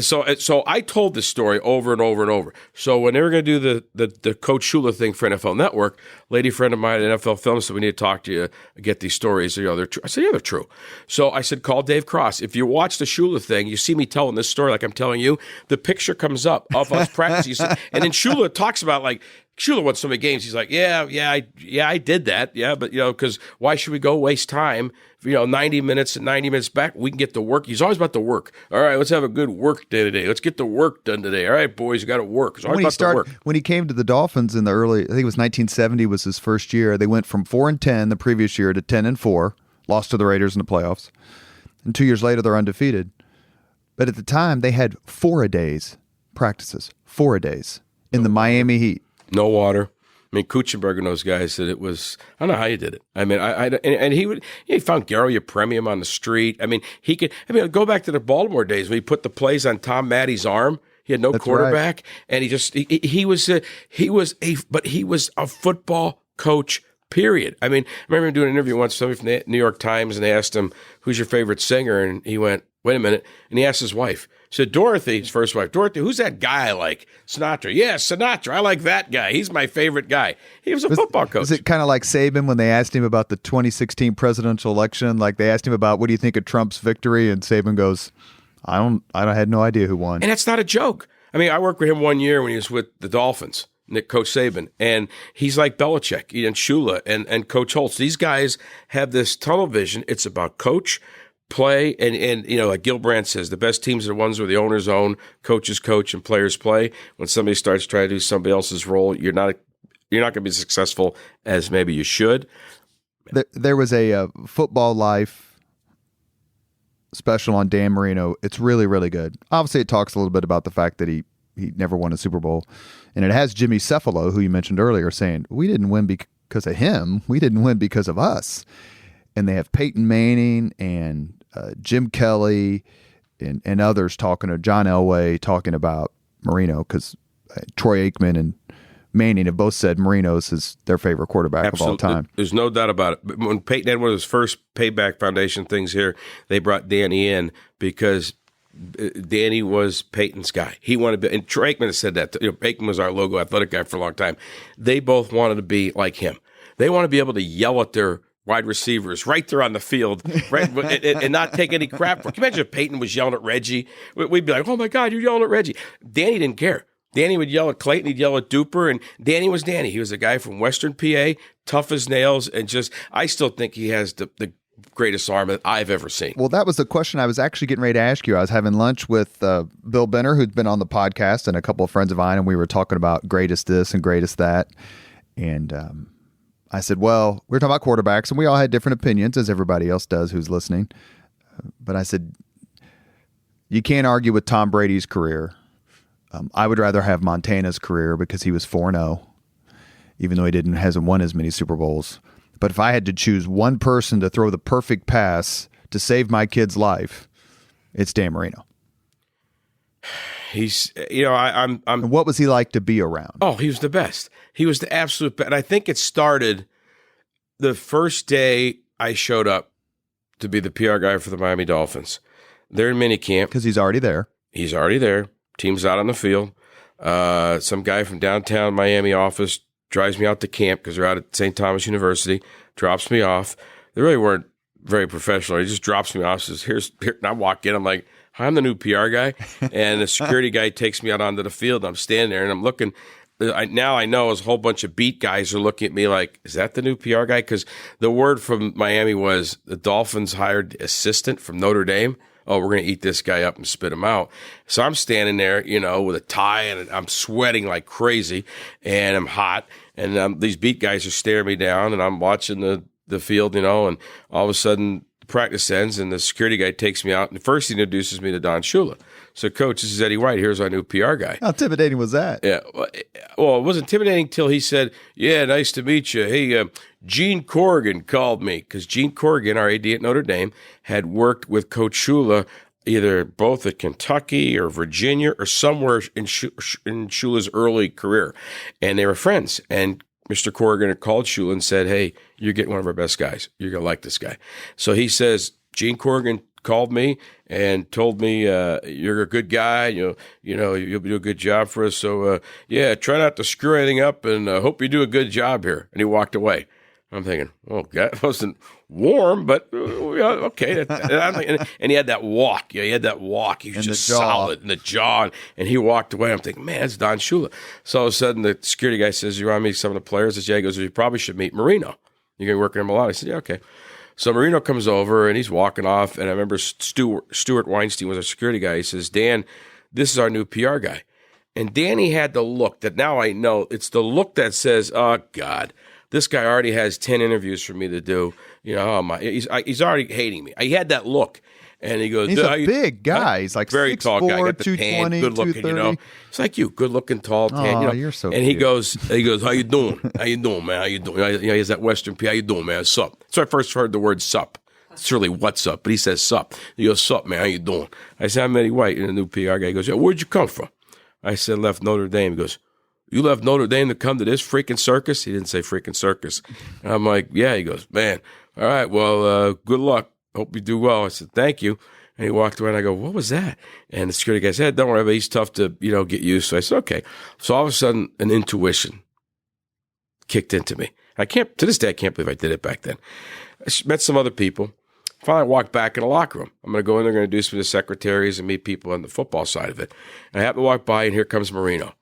So I told this story over and over and over. So when they were going to do the Coach Shula thing for NFL Network, a lady friend of mine at NFL Film said, we need to talk to you, get these stories. They're true. I said, yeah, they're true. So I said, call Dave Cross. If you watch the Shula thing, you see me telling this story like I'm telling you, the picture comes up of us practicing. And then Shula talks about like, Shula won so many games. He's like, yeah, I did that. Yeah, but, because why should we go waste time? 90 minutes and 90 minutes back, we can get to work. He's always about the work. All right, let's have a good work day today. Let's get the work done today. All right, boys, you got to work. It's always about the work. When he came to the Dolphins in the early, I think it was 1970 was his first year. They went from 4-10 the previous year to 10-4, lost to the Raiders in the playoffs. And 2 years later, they're undefeated. But at the time, they had 4-a-days practices, 4-a-days in the Miami Heat. No water. I mean, Kuchenberger and those guys said it was, I don't know how you did it. I mean, he found Garo Yepremian on the street. I mean, go back to the Baltimore days when he put the plays on Tom Maddie's arm. He had no quarterback, right. And he was a football coach, period. I mean, I remember doing an interview once, somebody from the New York Times, and they asked him, who's your favorite singer? And he went, wait a minute. And he asked his wife. He said, Dorothy, his first wife, Dorothy, who's that guy I like? Sinatra. Yeah, Sinatra. I like that guy. He's my favorite guy. He was a football coach. Is it kind of like Saban when they asked him about the 2016 presidential election? Like they asked him about, what do you think of Trump's victory? And Saban goes, I had no idea who won. And that's not a joke. I mean, I worked with him 1 year when he was with the Dolphins, Coach Saban, and he's like Belichick and Shula and Coach Holtz. These guys have this tunnel vision. It's about coach, play, and like Gilbrand says, the best teams are the ones where the owners own, coaches coach, and players play. When somebody starts trying to do somebody else's role, you're not going to be as successful as maybe you should. There was a Football Life special on Dan Marino. It's really, really good. Obviously, it talks a little bit about the fact that he never won a Super Bowl. And it has Jimmy Cephalo, who you mentioned earlier, saying, we didn't win because of him. We didn't win because of us. And they have Peyton Manning and Jim Kelly and others talking to John Elway talking about Marino because Troy Aikman and Manning have both said Marino's is their favorite quarterback of all time. There's no doubt about it. But when Peyton had one of his first Payback Foundation things here, they brought Danny in because Danny was Peyton's guy. He wanted to be, and Troy Aikman has said that. Aikman was our logo athletic guy for a long time. They both wanted to be like him. They want to be able to yell at their wide receivers right there on the field, right, and not take any crap. Can you imagine if Peyton was yelling at Reggie? We'd be like, oh, my God, you're yelling at Reggie. Danny didn't care. Danny would yell at Clayton, he'd yell at Duper, and Danny was Danny. He was a guy from Western PA, tough as nails, and I still think he has the greatest arm that I've ever seen. Well, that was the question I was actually getting ready to ask you. I was having lunch with Bill Benner, who's been on the podcast, and a couple of friends of mine, and we were talking about greatest this and greatest that. And I said, well, we were talking about quarterbacks, and we all had different opinions, as everybody else does who's listening. But I said, you can't argue with Tom Brady's career. I would rather have Montana's career because he was 4-0, even though he hasn't won as many Super Bowls. But if I had to choose one person to throw the perfect pass to save my kid's life, it's Dan Marino. He's, I'm. And what was he like to be around? Oh, he was the best. He was the absolute best. And I think it started the first day I showed up to be the PR guy for the Miami Dolphins. They're in minicamp. Because he's already there. He's already there. Team's out on the field. Some guy from downtown Miami office drives me out to camp because they're out at St. Thomas University, drops me off. They really weren't very professional. He just drops me off, says, here. And I walk in. I'm like, hi, I'm the new PR guy. And the security guy takes me out onto the field. I'm standing there, and I'm looking. Now I know a whole bunch of beat guys are looking at me like, is that the new PR guy? Because the word from Miami was the Dolphins hired assistant from Notre Dame. Oh, we're going to eat this guy up and spit him out. So I'm standing there, with a tie, and I'm sweating like crazy, and I'm hot. And these beat guys are staring me down, and I'm watching the field, and all of a sudden practice ends, and the security guy takes me out, and first he introduces me to Don Shula. So, Coach, this is Eddie White. Here's our new PR guy. How intimidating was that? Yeah. Well, it wasn't intimidating till he said, yeah, nice to meet you. Hey, Gene Corrigan called me, because Gene Corrigan, our AD at Notre Dame, had worked with Coach Shula either both at Kentucky or Virginia or somewhere in Shula's early career. And they were friends. And Mr. Corrigan had called Shula and said, hey, you're getting one of our best guys. You're going to like this guy. So he says, Gene Corrigan called me and told me, you're a good guy. You'll do a good job for us. So, try not to screw anything up, and hope you do a good job here. And he walked away. I'm thinking, oh, God, it wasn't warm, but okay. And he had that walk. He had that walk. He was just solid in the jaw. And he walked away. I'm thinking, man, it's Don Shula. So all of a sudden, the security guy says, you want to meet some of the players? I said, yeah. He goes, you probably should meet Marino. You're going to work with him a lot. I said, yeah, okay. So Marino comes over, and he's walking off. And I remember Stuart Weinstein was our security guy. He says, Dan, this is our new PR guy. And Danny had the look that now I know. It's the look that says, oh, God. This guy already has 10 interviews for me to do. He's already hating me. He had that look. And he goes, he's a big guy. He's like very 6'4", tall guy. Got the 220, tan, good looking, 230. It's like you, good looking, tall, tan. Oh, you're so and he goes, how you doing? How you doing, man? How you doing? He has that Western P. How you doing, man? Sup. So I first heard the word sup. It's really what's up, but he says sup. He goes, sup, man? How you doing? I said, I'm Eddie White, and the new PR guy goes, where'd you come from? I said, left Notre Dame. He goes, you left Notre Dame to come to this freaking circus? He didn't say freaking circus. And I'm like, yeah. He goes, man, all right, well, good luck. Hope you do well. I said, thank you. And he walked away, and I go, what was that? And the security guy said, don't worry about it. He's tough to, get used to. I said, okay. So all of a sudden, an intuition kicked into me. To this day, I can't believe I did it back then. I met some other people. Finally, I walked back in the locker room. I'm going to go in there, going to introduce me to secretaries and meet people on the football side of it. And I happen to walk by, and here comes Marino.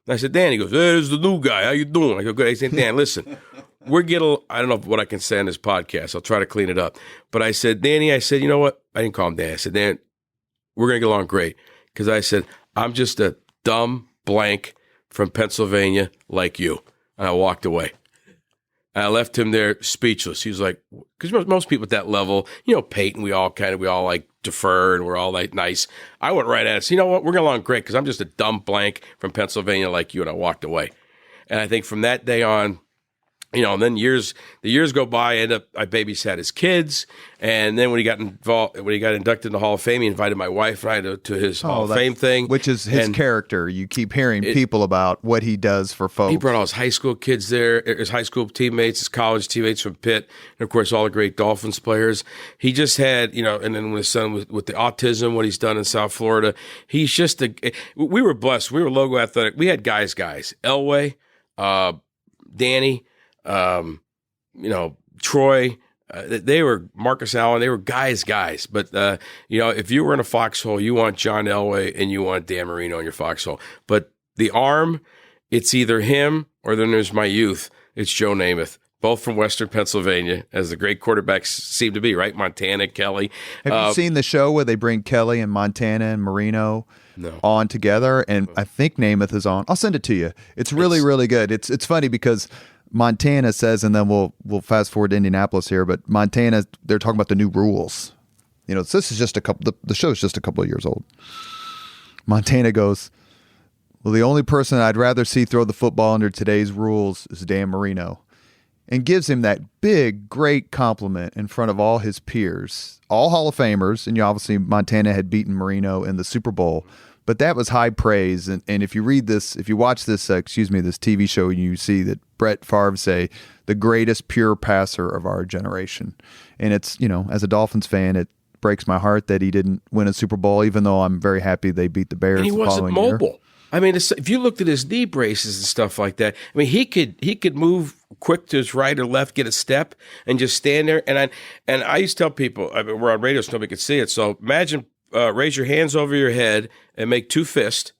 And I said, Dan, he goes, hey, this is the new guy. How you doing? I go, good. I said, Dan, listen, I don't know what I can say on this podcast. I'll try to clean it up. But I said, Danny, you know what? I didn't call him Dan. I said, Dan, we're going to get along great. Because I said, I'm just a dumb blank from Pennsylvania like you. And I walked away. And I left him there speechless. He was like, because most people at that level, Peyton, we all like defer and we're all like nice. I went right at it. So you know what? We're going along great because I'm just a dumb blank from Pennsylvania like you. And I walked away. And I think from that day on, and then the years go by. I babysat his kids, and then when he got inducted in the Hall of Fame, he invited my wife and I to his Hall of Fame thing, which is his character. You keep hearing people about what he does for folks. He brought all his high school kids there, his high school teammates, his college teammates from Pitt, and of course all the great Dolphins players. He just had, and then with his son with the autism, what he's done in South Florida, he's just we were blessed. We were Logo Athletic. We had guys, Elway, Danny. Troy, they were Marcus Allen, they were guys. But, if you were in a foxhole, you want John Elway and you want Dan Marino in your foxhole. But the arm, it's either him or then there's my youth. It's Joe Namath, both from Western Pennsylvania, as the great quarterbacks seem to be, right? Montana, Kelly. Have you seen the show where they bring Kelly and Montana and Marino on together? And I think Namath is on. I'll send it to you. It's really good. It's funny because Montana says, and then we'll fast forward to Indianapolis here, but Montana, they're talking about the new rules. So this is just the show is just a couple of years old. Montana goes, well, the only person I'd rather see throw the football under today's rules is Dan Marino. And gives him that big, great compliment in front of all his peers, all Hall of Famers. And obviously Montana had beaten Marino in the Super Bowl, but that was high praise. And if you read this, if you watch this, this TV show, you see that Brett Favre say the greatest pure passer of our generation. And it's, as a Dolphins fan, it breaks my heart that he didn't win a Super Bowl, even though I'm very happy they beat the Bears. And he the wasn't following mobile. Year. I mean, if you looked at his knee braces and stuff like that, I mean, he could move quick to his right or left, get a step, and just stand there. And I used to tell people, we're on radio, so nobody could see it. So imagine, raise your hands over your head and make two fists.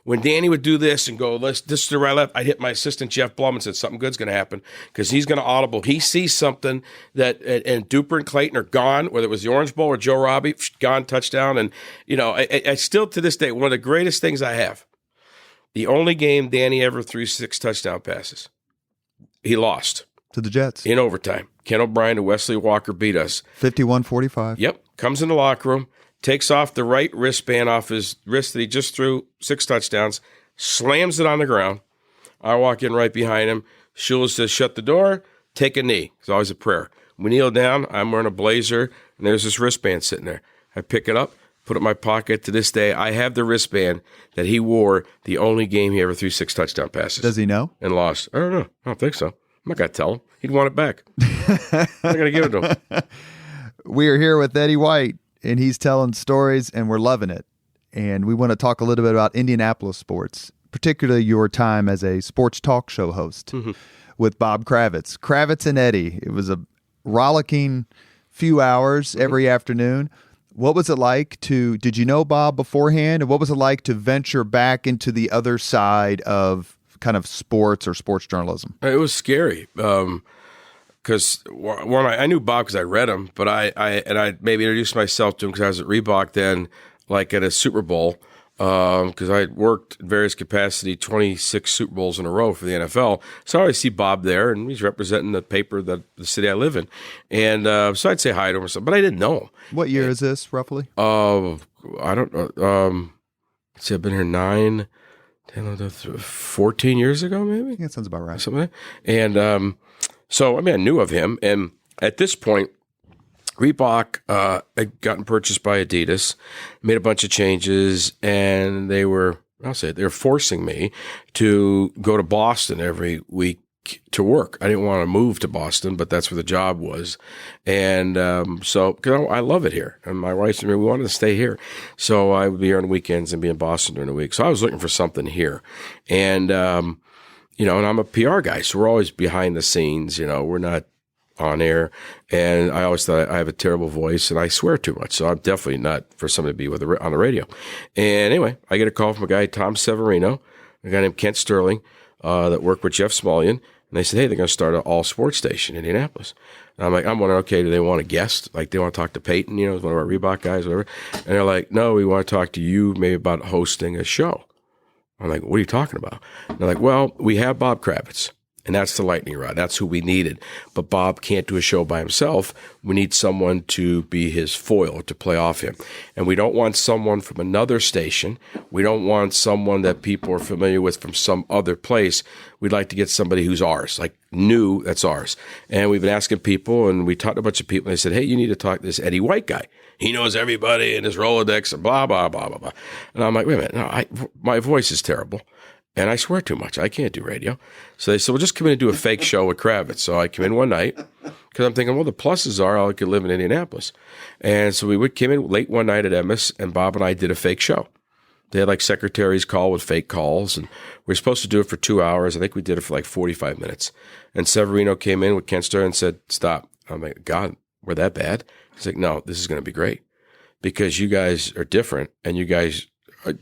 When Danny would do this and go, this to the right, left, I'd hit my assistant, Jeff Blum, and said, something good's going to happen because he's going to audible. He sees something that, and Duper and Clayton are gone, whether it was the Orange Bowl or Joe Robbie, gone, touchdown. And, I still, to this day, one of the greatest things I have, the only game Danny ever threw 6 touchdown passes. He lost. To the Jets. In overtime. Ken O'Brien and Wesley Walker beat us. 51-45. Yep. Comes in the locker room, takes off the right wristband off his wrist that he just threw 6 touchdowns, slams it on the ground. I walk in right behind him. Shula says, shut the door, take a knee. It's always a prayer. We kneel down. I'm wearing a blazer, and there's this wristband sitting there. I pick it up, put it in my pocket. To this day, I have the wristband that he wore the only game he ever threw 6 touchdown passes. Does he know? And lost. I don't know. I don't think so. I'm not going to tell him. He'd want it back. I'm not going to give it to him. We are here with Eddie White, and he's telling stories, and we're loving it. And we want to talk a little bit about Indianapolis sports, particularly your time as a sports talk show host with Bob Kravitz. Kravitz and Eddie. It was a rollicking few hours every afternoon. What was it like did you know Bob beforehand? And what was it like to venture back into the other side of kind of sports or sports journalism? It was scary. Because I knew Bob because I read him, but I maybe introduced myself to him because I was at Reebok then, like at a Super Bowl, because I had worked in various capacity, 26 Super Bowls in a row for the NFL. So I always see Bob there, and he's representing the paper that the city I live in, and so I'd say hi to him or something, but I didn't know him. What year is this roughly? I don't know. See, I've been here 9, 10, 14 years ago, maybe. That sounds about right. Something like that. And so, I knew of him. And at this point, Reebok had gotten purchased by Adidas, made a bunch of changes, and they were forcing me to go to Boston every week to work. I didn't want to move to Boston, but that's where the job was. And so, because I love it here. And my wife and me, we wanted to stay here. So I would be here on the weekends and be in Boston during the week. So I was looking for something here. And, and I'm a PR guy, so we're always behind the scenes. We're not on air. And I always thought I have a terrible voice and I swear too much. So I'm definitely not for somebody to be on the radio. And anyway, I get a call from a guy, Tom Severino, a guy named Kent Sterling, that worked with Jeff Smulyan. And they said, hey, they're going to start an all sports station in Indianapolis. And I'm wondering, okay, do they want a guest? Like they want to talk to Peyton, one of our Reebok guys, whatever. And they're like, no, we want to talk to you maybe about hosting a show. I'm like, what are you talking about? And they're like, well, we have Bob Kravitz. And that's the lightning rod. That's who we needed. But Bob can't do a show by himself. We need someone to be his foil, to play off him. And we don't want someone from another station. We don't want someone that people are familiar with from some other place. We'd like to get somebody who's ours, like new, that's ours. And we've been asking people, and we talked to a bunch of people, and they said, hey, you need to talk to this Eddie White guy. He knows everybody in his Rolodex and blah, blah, blah, blah, blah. And I'm like, wait a minute, no, my voice is terrible. And I swear too much. I can't do radio. So they said, well, just come in and do a fake show with Kravitz. So I came in one night because I'm thinking, well, the pluses are I could live in Indianapolis. And so we came in late one night at Emmis, and Bob and I did a fake show. They had like secretaries call with fake calls, and we were supposed to do it for 2 hours. I think we did it for like 45 minutes. And Severino came in with Ken Sterling and said, stop. I'm like, God, we're that bad? He's like, no, this is going to be great because you guys are different and you guys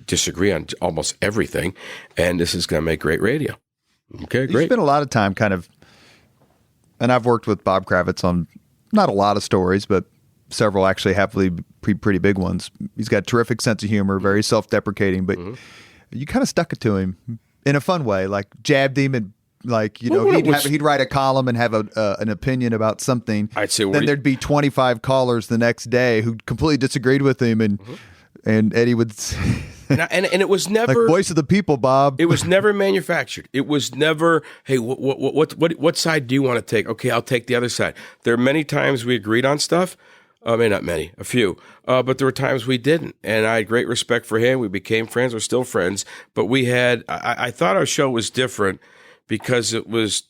disagree on almost everything, and this is going to make great radio. Okay, You great. spent a lot of time and I've worked with Bob Kravitz on not a lot of stories, but several actually happily pretty big ones. He's got a terrific sense of humor, very self-deprecating, but you kind of stuck it to him in a fun way, like jabbed him and he'd write a column and have an opinion about something. I'd say, then there'd be 25 callers the next day who completely disagreed with him, and Eddie would and it was never like voice of the people, Bob. It was never manufactured. It was never, hey, what side do you want to take? Okay, I'll take the other side. There are many times we agreed on stuff. I mean, not many, a few. But there were times we didn't. And I had great respect for him. We became friends. We're still friends. But I thought our show was different because it was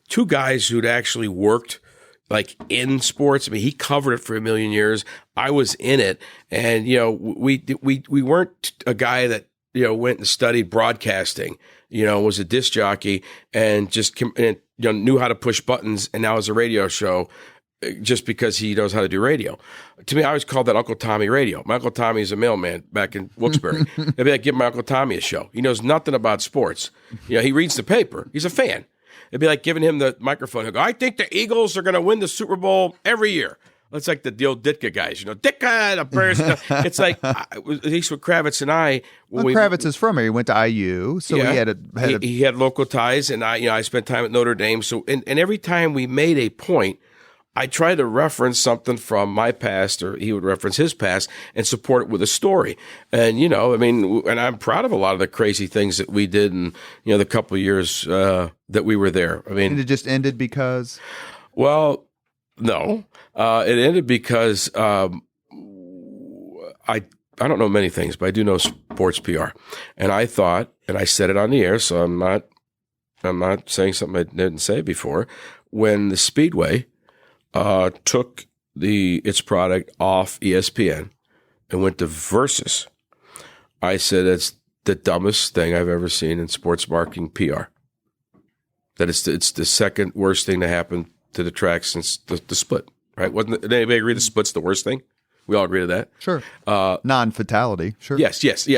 two guys who'd actually worked like in sports. I mean, he covered it for a million years. I was in it. And, we weren't a guy that, went and studied broadcasting, was a disc jockey and just knew how to push buttons and now is a radio show just because he knows how to do radio. To me, I always called that Uncle Tommy radio. My Uncle Tommy is a mailman back in Wilkes-Barre. They'd be like, give my Uncle Tommy a show. He knows nothing about sports. He reads the paper. He's a fan. It'd be like giving him the microphone. He'll go, I think the Eagles are going to win the Super Bowl every year. It's like the old Ditka guys, Ditka, the Bears. It's like, at least with Kravitz and I. Kravitz is from here. He went to IU, so he had local ties, and I spent time at Notre Dame. So, and every time we made a point, I tried to reference something from my past, or he would reference his past, and support it with a story. And, and I'm proud of a lot of the crazy things that we did in, the couple of years that we were there. I mean, and it just ended because? Well, no. It ended because I don't know many things, but I do know sports PR. And I thought, and I said it on the air, so I'm not saying something I didn't say before, when the Speedway took its product off ESPN and went to Versus, I said it's the dumbest thing I've ever seen in sports marketing PR. That it's the second worst thing to happen to the track since the split. Right? Did anybody agree the split's the worst thing? We all agree to that. Sure. Non-fatality. Sure. Yes,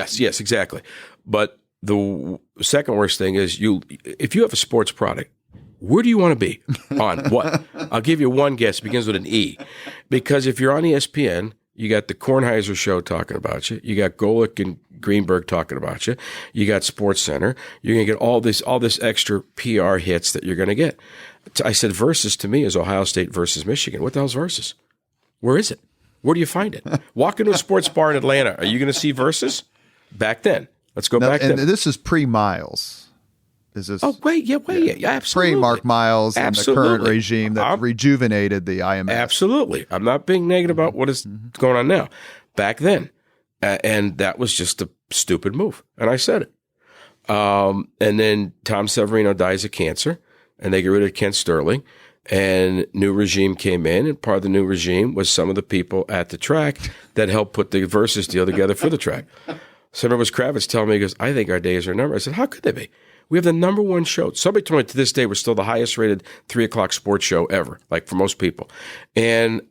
exactly. But the second worst thing is if you have a sports product, where do you want to be? On what? I'll give you one guess. It begins with an E. Because if you're on ESPN, you got the Kornheiser show talking about you. You got Golick and Greenberg talking about you. You got Sports Center. You're going to get all this extra PR hits that you're going to get. I said Versus to me is Ohio State versus Michigan. What the hell's Versus? Where is it? Where do you find it? Walk into a sports bar in Atlanta. Are you going to see Versus? Back then. Let's go back then. And this is pre-Miles. Is this? Oh, wait, yeah, absolutely. Pre-Mark Miles and the current regime that rejuvenated the IMS. Absolutely. I'm not being negative about what is going on now. Back then. And that was just a stupid move. And I said it. And then Tom Severino dies of cancer. And they get rid of Kent Sterling, and new regime came in, and part of the new regime was some of the people at the track that helped put the Versus deal together for the track. So I remember Kravitz telling me, he goes, I think our days are numbered. I said, how could they be? We have the number one show. Somebody told me to this day we're still the highest rated 3 o'clock sports show ever, like for most people. And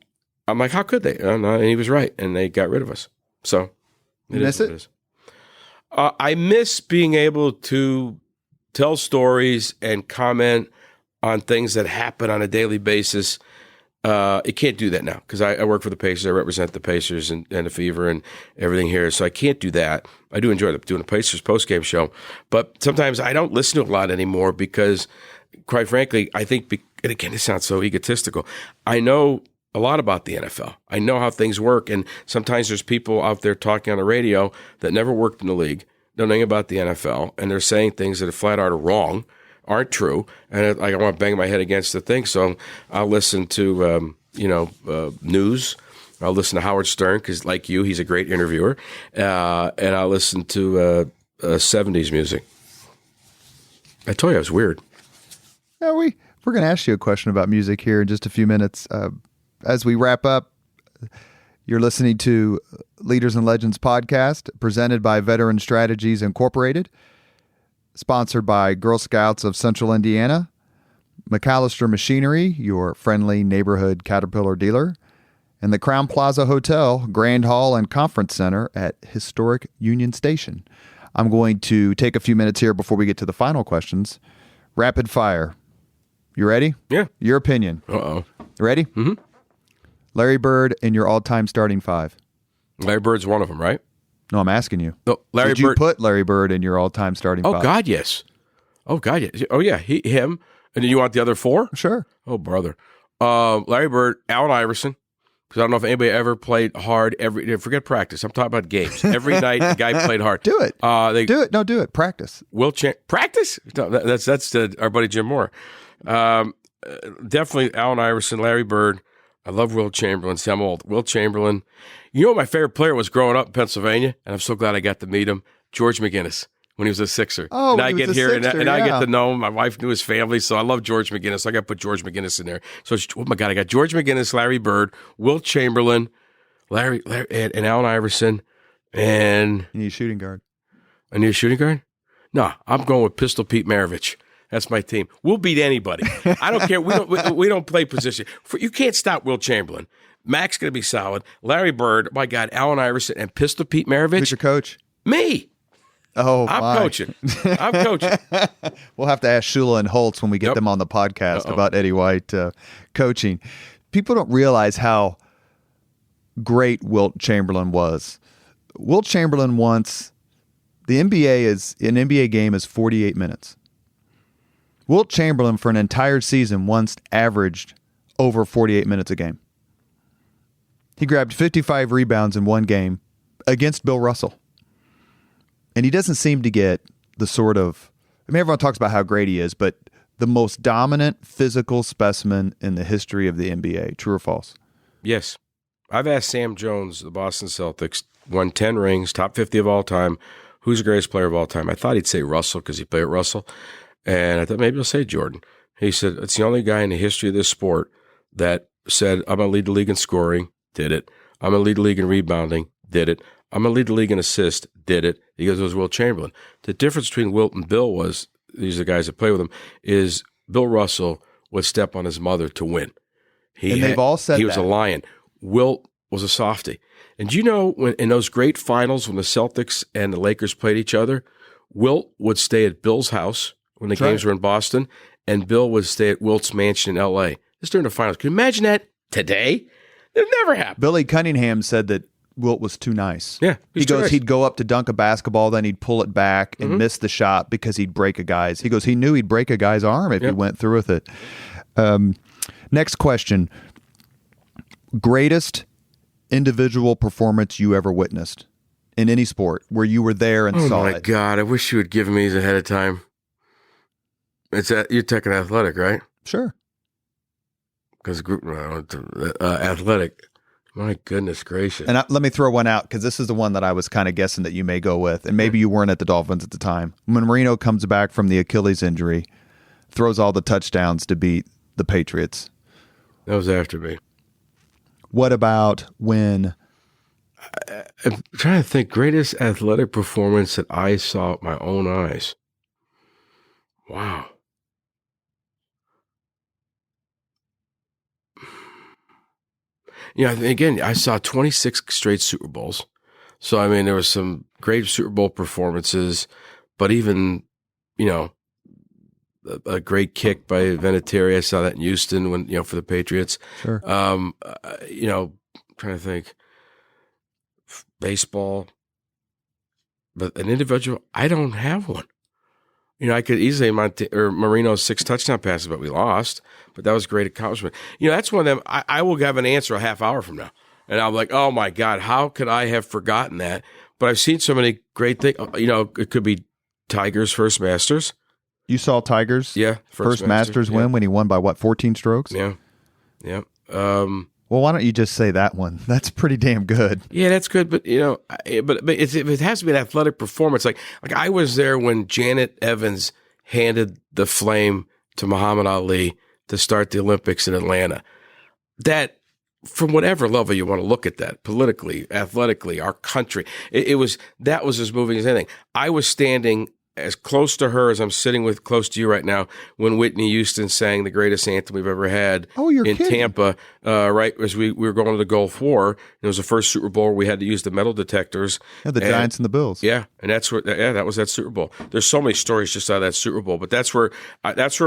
I'm like, how could they? And he was right, and they got rid of us. So you miss it? I miss being able to tell stories and comment on things that happen on a daily basis. It can't do that now because I work for the Pacers. I represent the Pacers and the Fever and everything here. So I can't do that. I do enjoy doing a Pacers postgame show. But sometimes I don't listen to a lot anymore because, quite frankly, I think, and again, it sounds so egotistical, I know a lot about the NFL. I know how things work. And sometimes there's people out there talking on the radio that never worked in the league, don't know anything about the NFL, and they're saying things that are flat out are aren't true, and I want to bang my head against the thing. So I'll listen to news. I'll listen to Howard Stern because, like you, he's a great interviewer, and I'll listen to 70s music. I told you I was weird. Yeah, we're going to ask you a question about music here in just a few minutes. As we wrap up, you're listening to Leaders and Legends podcast, presented by Veteran Strategies Incorporated, sponsored by Girl Scouts of Central Indiana, McAllister Machinery, your friendly neighborhood Caterpillar dealer, and the Crown Plaza Hotel, Grand Hall, and Conference Center at historic Union Station. I'm going to take a few minutes here before we get to the final questions. Rapid fire. You ready? Yeah. Your opinion. Uh-oh. Ready? Mm-hmm. Larry Bird in your all-time starting five. Larry Bird's one of them, right? No, I'm asking you. No, Did you put Larry Bird in your all-time starting five? Oh, God, yes. Oh, God, yes. Oh, yeah, him. And then you want the other four? Sure. Oh, brother. Larry Bird, Allen Iverson, because I don't know if anybody ever played hard forget practice. I'm talking about games. Every night, the guy played hard. Do it. Do it. No, do it. Practice. Practice? No, that's our buddy Jim Moore. Definitely Allen Iverson, Larry Bird. I love Wilt Chamberlain. See, I'm old. Wilt Chamberlain. You know what my favorite player was growing up in Pennsylvania? And I'm so glad I got to meet him. George McGinnis. When he was a Sixer. Oh, and I get here Sixer, and I get to know him. My wife knew his family, so I love George McGinnis. So I got to put George McGinnis in there. So, oh my God, I got George McGinnis, Larry Bird, Wilt Chamberlain, Larry and Allen Iverson, and you need a shooting guard. I need a shooting guard? No, I'm going with Pistol Pete Maravich. That's my team. We'll beat anybody. I don't care. We don't play position. You can't stop Wilt Chamberlain. Mac's going to be solid. Larry Bird, my God, Allen Iverson, and Pistol Pete Maravich. Who's your coach? Me. Oh, I'm coaching. We'll have to ask Shula and Holtz when we get them on the podcast about Eddie White coaching. People don't realize how great Wilt Chamberlain was. Wilt Chamberlain once, an NBA game is 48 minutes. Wilt Chamberlain for an entire season once averaged over 48 minutes a game. He grabbed 55 rebounds in one game against Bill Russell. And he doesn't seem to get the sort of, everyone talks about how great he is, but the most dominant physical specimen in the history of the NBA. True or false? Yes. I've asked Sam Jones, the Boston Celtics, won 10 rings, top 50 of all time. Who's the greatest player of all time? I thought he'd say Russell because he played at Russell. And I thought maybe he'll say Jordan. He said, it's the only guy in the history of this sport that said, I'm going to lead the league in scoring, did it. I'm going to lead the league in rebounding, did it. I'm going to lead the league in assists, did it. He goes, it was Wilt Chamberlain. The difference between Wilt and Bill was, these are the guys that play with him, is Bill Russell would step on his mother to win. They've all said he was a lion. Wilt was a softie. And you know, when in those great finals when the Celtics and the Lakers played each other, Wilt would stay at Bill's house when the games were in Boston, and Bill would stay at Wilt's mansion in L.A. This during the finals. Can you imagine that today? It never happened. Billy Cunningham said that Wilt was too nice. Yeah. He'd go up to dunk a basketball, then he'd pull it back and miss the shot because he'd break a guy's. He goes, he knew he'd break a guy's arm if he went through with it. Next question. Greatest individual performance you ever witnessed in any sport where you were there and saw it? Oh, my God. I wish you had given me these ahead of time. You're taking athletic, right? Sure. Because athletic. My goodness gracious. And let me throw one out because this is the one that I was kind of guessing that you may go with. And maybe you weren't at the Dolphins at the time. When Marino comes back from the Achilles injury, throws all the touchdowns to beat the Patriots. That was after me. What about when? I'm trying to think. Greatest athletic performance that I saw with my own eyes. Wow. Yeah, again, I saw 26 straight Super Bowls. So, I mean, there was some great Super Bowl performances, but even, a great kick by Vinatieri. I saw that in Houston when, for the Patriots. Sure. Trying to think. Baseball. But an individual, I don't have one. I could easily Marino's 6 touchdown passes, but we lost. But that was a great accomplishment. That's one of them. I will have an answer a half hour from now. And I'm like, oh, my God, how could I have forgotten that? But I've seen so many great things. It could be Tiger's first Masters. You saw Tiger's first Masters win when he won by, 14 strokes? Yeah. Yeah. Well, why don't you just say that one? That's pretty damn good. Yeah, that's good. But, but it has to be an athletic performance. Like I was there when Janet Evans handed the flame to Muhammad Ali to start the Olympics in Atlanta. That, from whatever level you want to look at that, politically, athletically, our country, that was as moving as anything. I was standing as close to her as I'm sitting with close to you right now when Whitney Houston sang the greatest anthem we've ever had in Tampa, right as we were going to the Gulf War. It was the first Super Bowl where we had to use the metal detectors. Yeah, the Giants and the Bills. Yeah, and that was that Super Bowl. There's so many stories just out of that Super Bowl, but that's where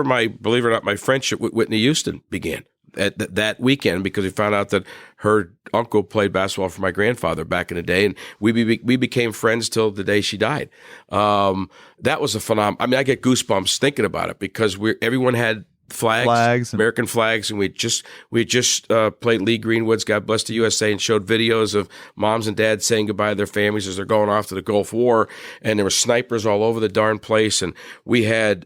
my, believe it or not, my friendship with Whitney Houston began. At that weekend, because we found out that her uncle played basketball for my grandfather back in the day, and we became friends till the day she died. That was a phenomenon. I mean, I get goosebumps thinking about it because everyone had flags, American flags, and we had just played Lee Greenwood's "God Bless the USA" and showed videos of moms and dads saying goodbye to their families as they're going off to the Gulf War, and there were snipers all over the darn place, and we had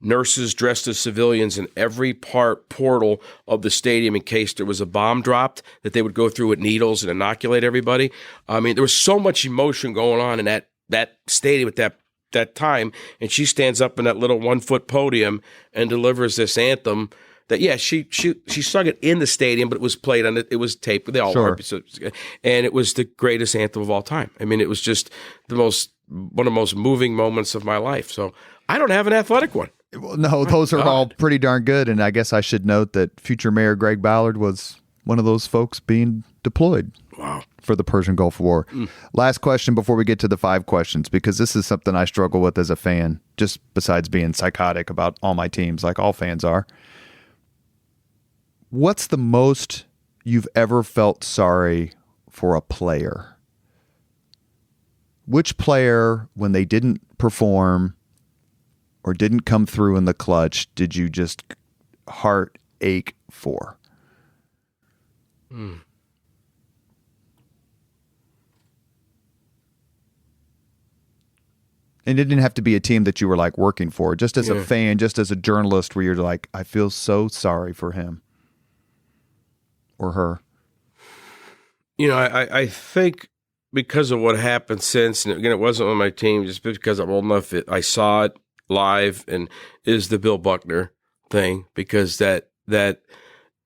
nurses dressed as civilians in every portal of the stadium in case there was a bomb dropped that they would go through with needles and inoculate everybody. I mean, there was so much emotion going on in that stadium at that time, and she stands up in that little 1-foot podium and delivers this anthem that, she sung it in the stadium, but it was played on it was taped. They all were, and it was the greatest anthem of all time. I mean, it was just one of the most moving moments of my life. So I don't have an athletic one. Well, no, those are all pretty darn good, and I guess I should note that future Mayor Greg Ballard was one of those folks being deployed. Wow. For the Persian Gulf War. Last question before we get to the 5 questions, because this is something I struggle with as a fan, just besides being psychotic about all my teams, like all fans are. What's the most you've ever felt sorry for a player? Which player, when they didn't perform or didn't come through in the clutch, did you just heart ache for? And it didn't have to be a team that you were like working for, just as a fan, just as a journalist, where you're like, I feel so sorry for him or her. You know, I think because of what happened since, and again, it wasn't on my team, just because I'm old enough, I saw it live, and is the Bill Buckner thing, because that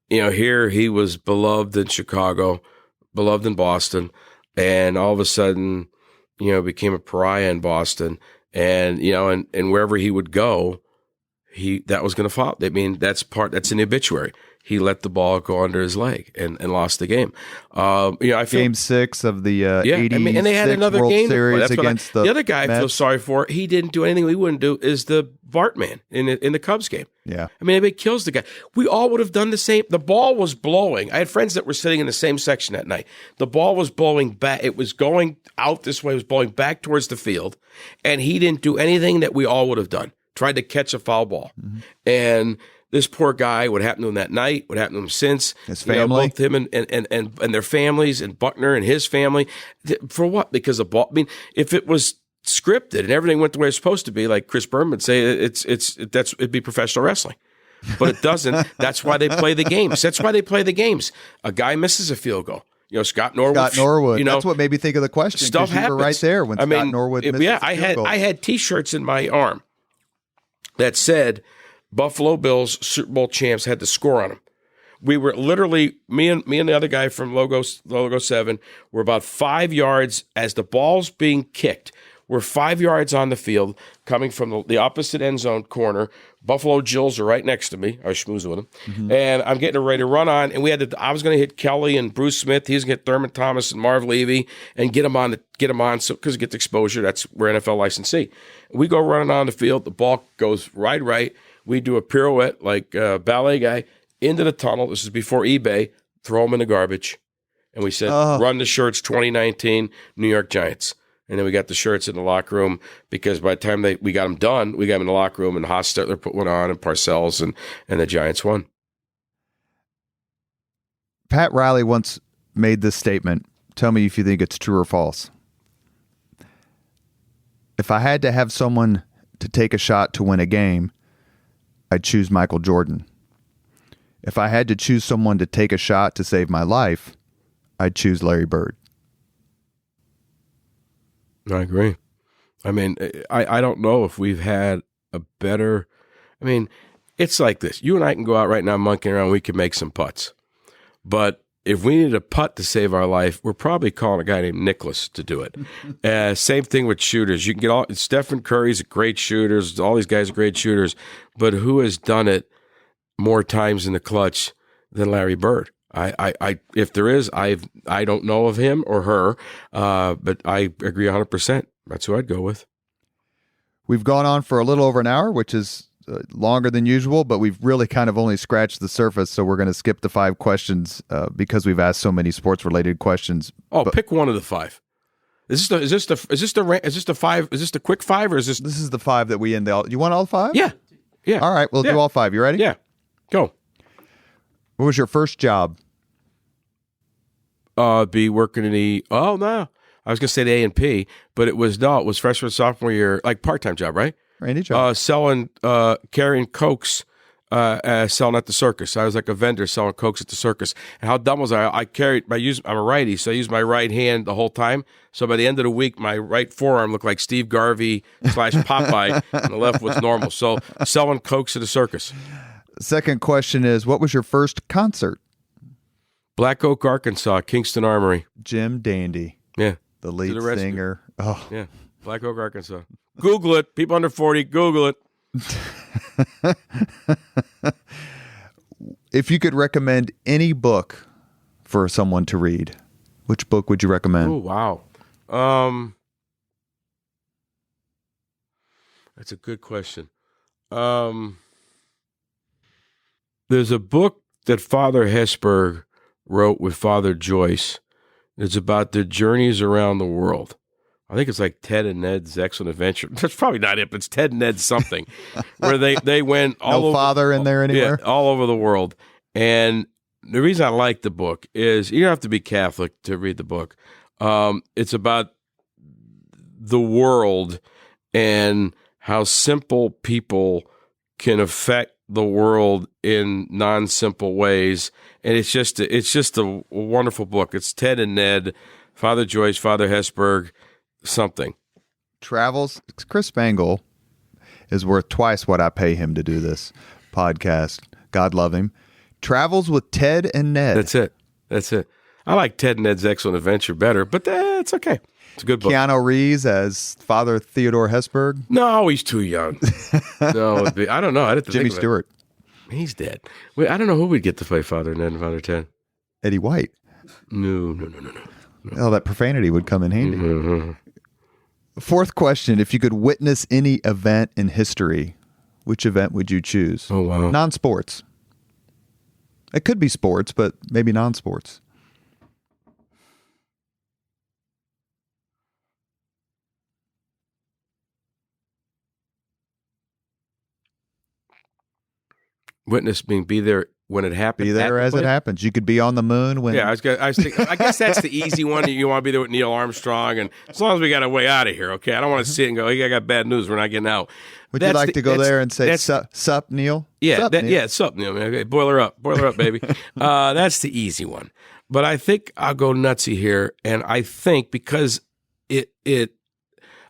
here he was beloved in Chicago, beloved in Boston, and all of a sudden, became a pariah in Boston, and and wherever he would go, that was going to fall. I mean, that's in the obituary. He let the ball go under his leg and lost the game. I feel Game 6 of the 86 and they had another World game Series against the other guy I feel sorry for. He didn't do anything we wouldn't do. Is the Bartman in the Cubs game? Yeah, I mean, everybody kills the guy. We all would have done the same. The ball was blowing. I had friends that were sitting in the same section that night. The ball was blowing back. It was going out this way. It was blowing back towards the field, and he didn't do anything that we all would have done. Tried to catch a foul ball, and this poor guy, what happened to him that night, what happened to him since, his family, both him and their families, and Buckner and his family, for what? Because the ball. I mean, if it was scripted and everything went the way it's supposed to be, like Chris Berman would say, it'd be professional wrestling, but it doesn't. That's why they play the games. That's why they play the games. A guy misses a field goal. Scott Norwood. That's what made me think of the question. Stuff happens. You were right there when Scott Norwood missed a field goal. I had T-shirts in my arm that said Buffalo Bills Super Bowl champs had the score on them. We were literally, me and the other guy from Logo 7 were about 5 yards as the ball's being kicked. We're 5 yards on the field coming from the opposite end zone corner. Buffalo Jills are right next to me. I was schmoozing with them. And I'm getting ready to run on. And I was going to hit Kelly and Bruce Smith. He was going to get Thurman Thomas and Marv Levy and get them on so because it gets exposure. That's where NFL licensee. We go running on the field. The ball goes right. We do a pirouette like a ballet guy into the tunnel. This is before eBay. Throw them in the garbage. And we said, run the shirts 2019 New York Giants. And then we got the shirts in the locker room because by the time we got them done, we got them in the locker room, and Hostetler put one on, and Parcells, and the Giants won. Pat Riley once made this statement. Tell me if you think it's true or false. If I had to have someone to take a shot to win a game, I'd choose Michael Jordan. If I had to choose someone to take a shot to save my life, I'd choose Larry Bird. I agree. I mean, I don't know if we've had a better. I mean, it's like this. You and I can go out right now monkeying around. We can make some putts. But if we needed a putt to save our life, we're probably calling a guy named Nicholas to do it. Same thing with shooters. You can get Stephen Curry's great shooters. All these guys are great shooters. But who has done it more times in the clutch than Larry Bird? If there is, I don't know of him or her, but I agree 100%. That's who I'd go with. We've gone on for a little over an hour, which is longer than usual, but we've really kind of only scratched the surface. So we're going to skip the 5 questions because we've asked so many sports-related questions. Pick one of the 5. Is this the 5? Is this the quick 5 or is this? This is the 5 that we end. You want all 5? Yeah. All right, we'll do all 5. You ready? Yeah. Go. What was your first job? Be working in the. Oh no, I was gonna say the A&P, but it was freshman sophomore year, like part-time job, right? Any job. Selling, carrying Cokes, selling at the circus. I was like a vendor selling Cokes at the circus. And how dumb was I? I'm a righty, so I used my right hand the whole time. So by the end of the week, my right forearm looked like Steve Garvey / Popeye, and the left was normal. So selling Cokes at the circus. Second question is, what was your first concert? Black Oak, Arkansas, Kingston Armory. Jim Dandy. Yeah. The lead singer. Oh. Yeah. Black Oak, Arkansas. Google it. People under 40, Google it. If you could recommend any book for someone to read, which book would you recommend? Oh, wow. That's a good question. There's a book that Father Hesburgh wrote with Father Joyce. It's about their journeys around the world. I think it's like Ted and Ned's Excellent Adventure. That's probably not it, but it's Ted and Ned something, where they went all over. Father in there anywhere? Yeah, all over the world. And the reason I like the book is you don't have to be Catholic to read the book. It's about the world and how simple people can affect the world in non-simple ways, and it's just a wonderful book. It's Ted and Ned, Father Joyce, Father Hesburgh, something. Travels. Chris Spangle is worth twice what I pay him to do this podcast. God love him. Travels with Ted and Ned. That's it. I like Ted and Ned's Excellent Adventure better, but it's okay. It's a good book. Keanu Reeves as Father Theodore Hesburgh. No, he's too young. No, I don't know. I didn't Jimmy Stewart. He's dead. Wait, I don't know who we'd get to play Father Ned and Father Ted. Eddie White. No. Oh, that profanity would come in handy. Mm-hmm. Fourth question. If you could witness any event in history, which event would you choose? Oh, wow. Non-sports. It could be sports, but maybe non-sports. Witness mean be there when it happens. Be there as it happens. You could be on the moon when. Yeah, I guess that's the easy one. You want to be there with Neil Armstrong, and as long as we got a way out of here, okay. I don't want to sit and go, hey, I got bad news. We're not getting out. Would you like to go there and say, sup, Neil? Yeah, sup, Neil. Man. Okay, boil her up, baby. That's the easy one. But I think I'll go nutsy here, and I think because I've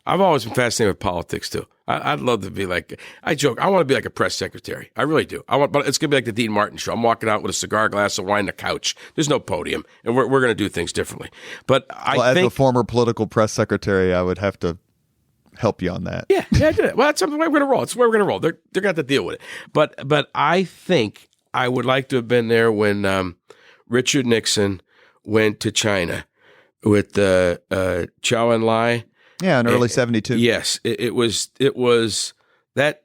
always been fascinated with politics too. I'd love to be like, I joke, I want to be like a press secretary. I really do. But it's going to be like the Dean Martin show. I'm walking out with a cigar, glass of wine, and a couch. There's no podium, and we're going to do things differently. But as a former political press secretary, I would have to help you on that. Yeah, I did it. Well, that's the way we're going to roll. It's the way we're going to roll. They're going to have to deal with it. But I think I would like to have been there when Richard Nixon went to China with Chow Enlai. Yeah, in early 72. Yes, it was that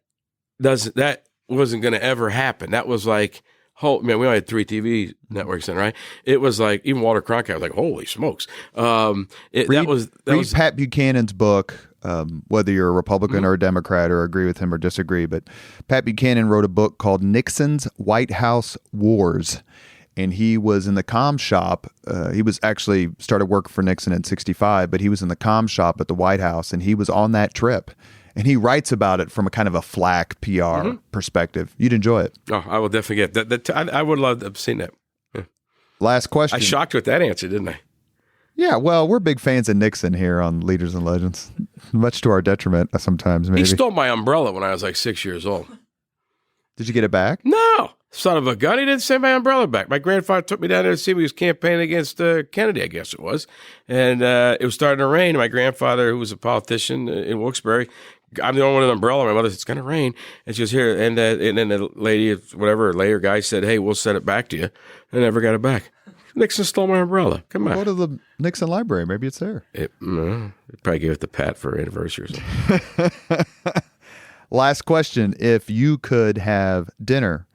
wasn't going to ever happen. That was like, we only had 3 TV networks then, right? It was like, even Walter Cronkite was like, holy smokes. Read Pat Buchanan's book, whether you're a Republican or a Democrat or agree with him or disagree. But Pat Buchanan wrote a book called Nixon's White House Wars. And he was in the comm shop. He was actually started working for Nixon in 1965, but he was in the comm shop at the White House, and he was on that trip. And he writes about it from a kind of a flack PR perspective. You'd enjoy it. Oh, I will definitely get that. I would love to have seen that. Yeah. Last question. I shocked you with that answer, didn't I? Yeah, well, we're big fans of Nixon here on Leaders and Legends, much to our detriment sometimes, maybe. He stole my umbrella when I was like 6 years old. Did you get it back? No. Son of a gun, he didn't send my umbrella back. My grandfather took me down there to see me. He was campaigning against Kennedy, I guess it was. And it was starting to rain. My grandfather, who was a politician in Wilkes-Barre, I'm the only one with an umbrella. My mother said, it's going to rain. And she was here. And then the lady, whatever, later guy said, hey, we'll send it back to you. I never got it back. Nixon stole my umbrella. Come on. Go to the Nixon Library. Maybe it's there. It probably gave it to Pat for anniversary or something. Last question. If you could have dinner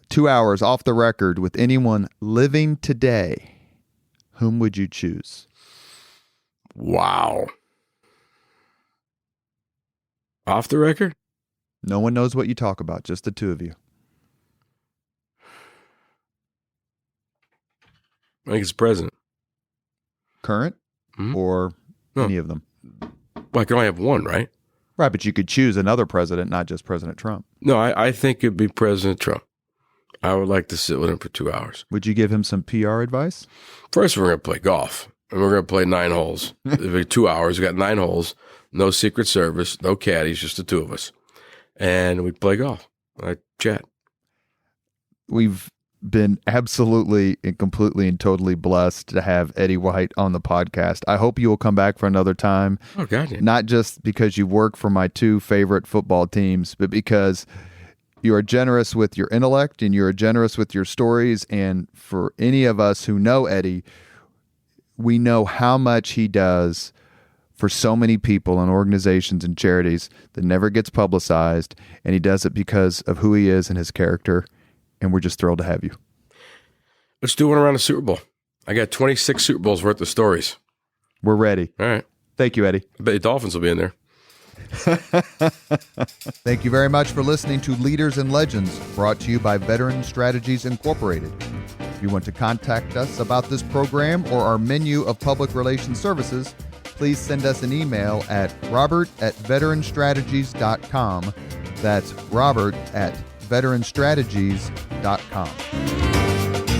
2 hours off the record with anyone living today, whom would you choose? Wow. Off the record? No one knows what you talk about, just the two of you. I think it's the president. Current or any of them? Well, I can only have one, right? Right, but you could choose another president, not just President Trump. No, I think it'd be President Trump. I would like to sit with him for 2 hours. Would you give him some PR advice? First, we're going to play golf, and we're going to play 9 holes. It'll be 2 hours. We got 9 holes, no Secret Service, no caddies, just the two of us. And we play golf. I chat. We've been absolutely and completely and totally blessed to have Eddie White on the podcast. I hope you will come back for another time. Oh, God. Yeah. Not just because you work for my two favorite football teams, but because you are generous with your intellect and you're generous with your stories. And for any of us who know Eddie, we know how much he does for so many people and organizations and charities that never gets publicized. And he does it because of who he is and his character. And we're just thrilled to have you. Let's do one around the Super Bowl. I got 26 Super Bowls worth of stories. We're ready. All right. Thank you, Eddie. I bet the Dolphins will be in there. Thank you very much for listening to Leaders and Legends, brought to you by Veteran Strategies Incorporated. If you want to contact us about this program or our menu of public relations services, please send us an email at robert@veteranstrategies.com. That's robert@veteranstrategies.com.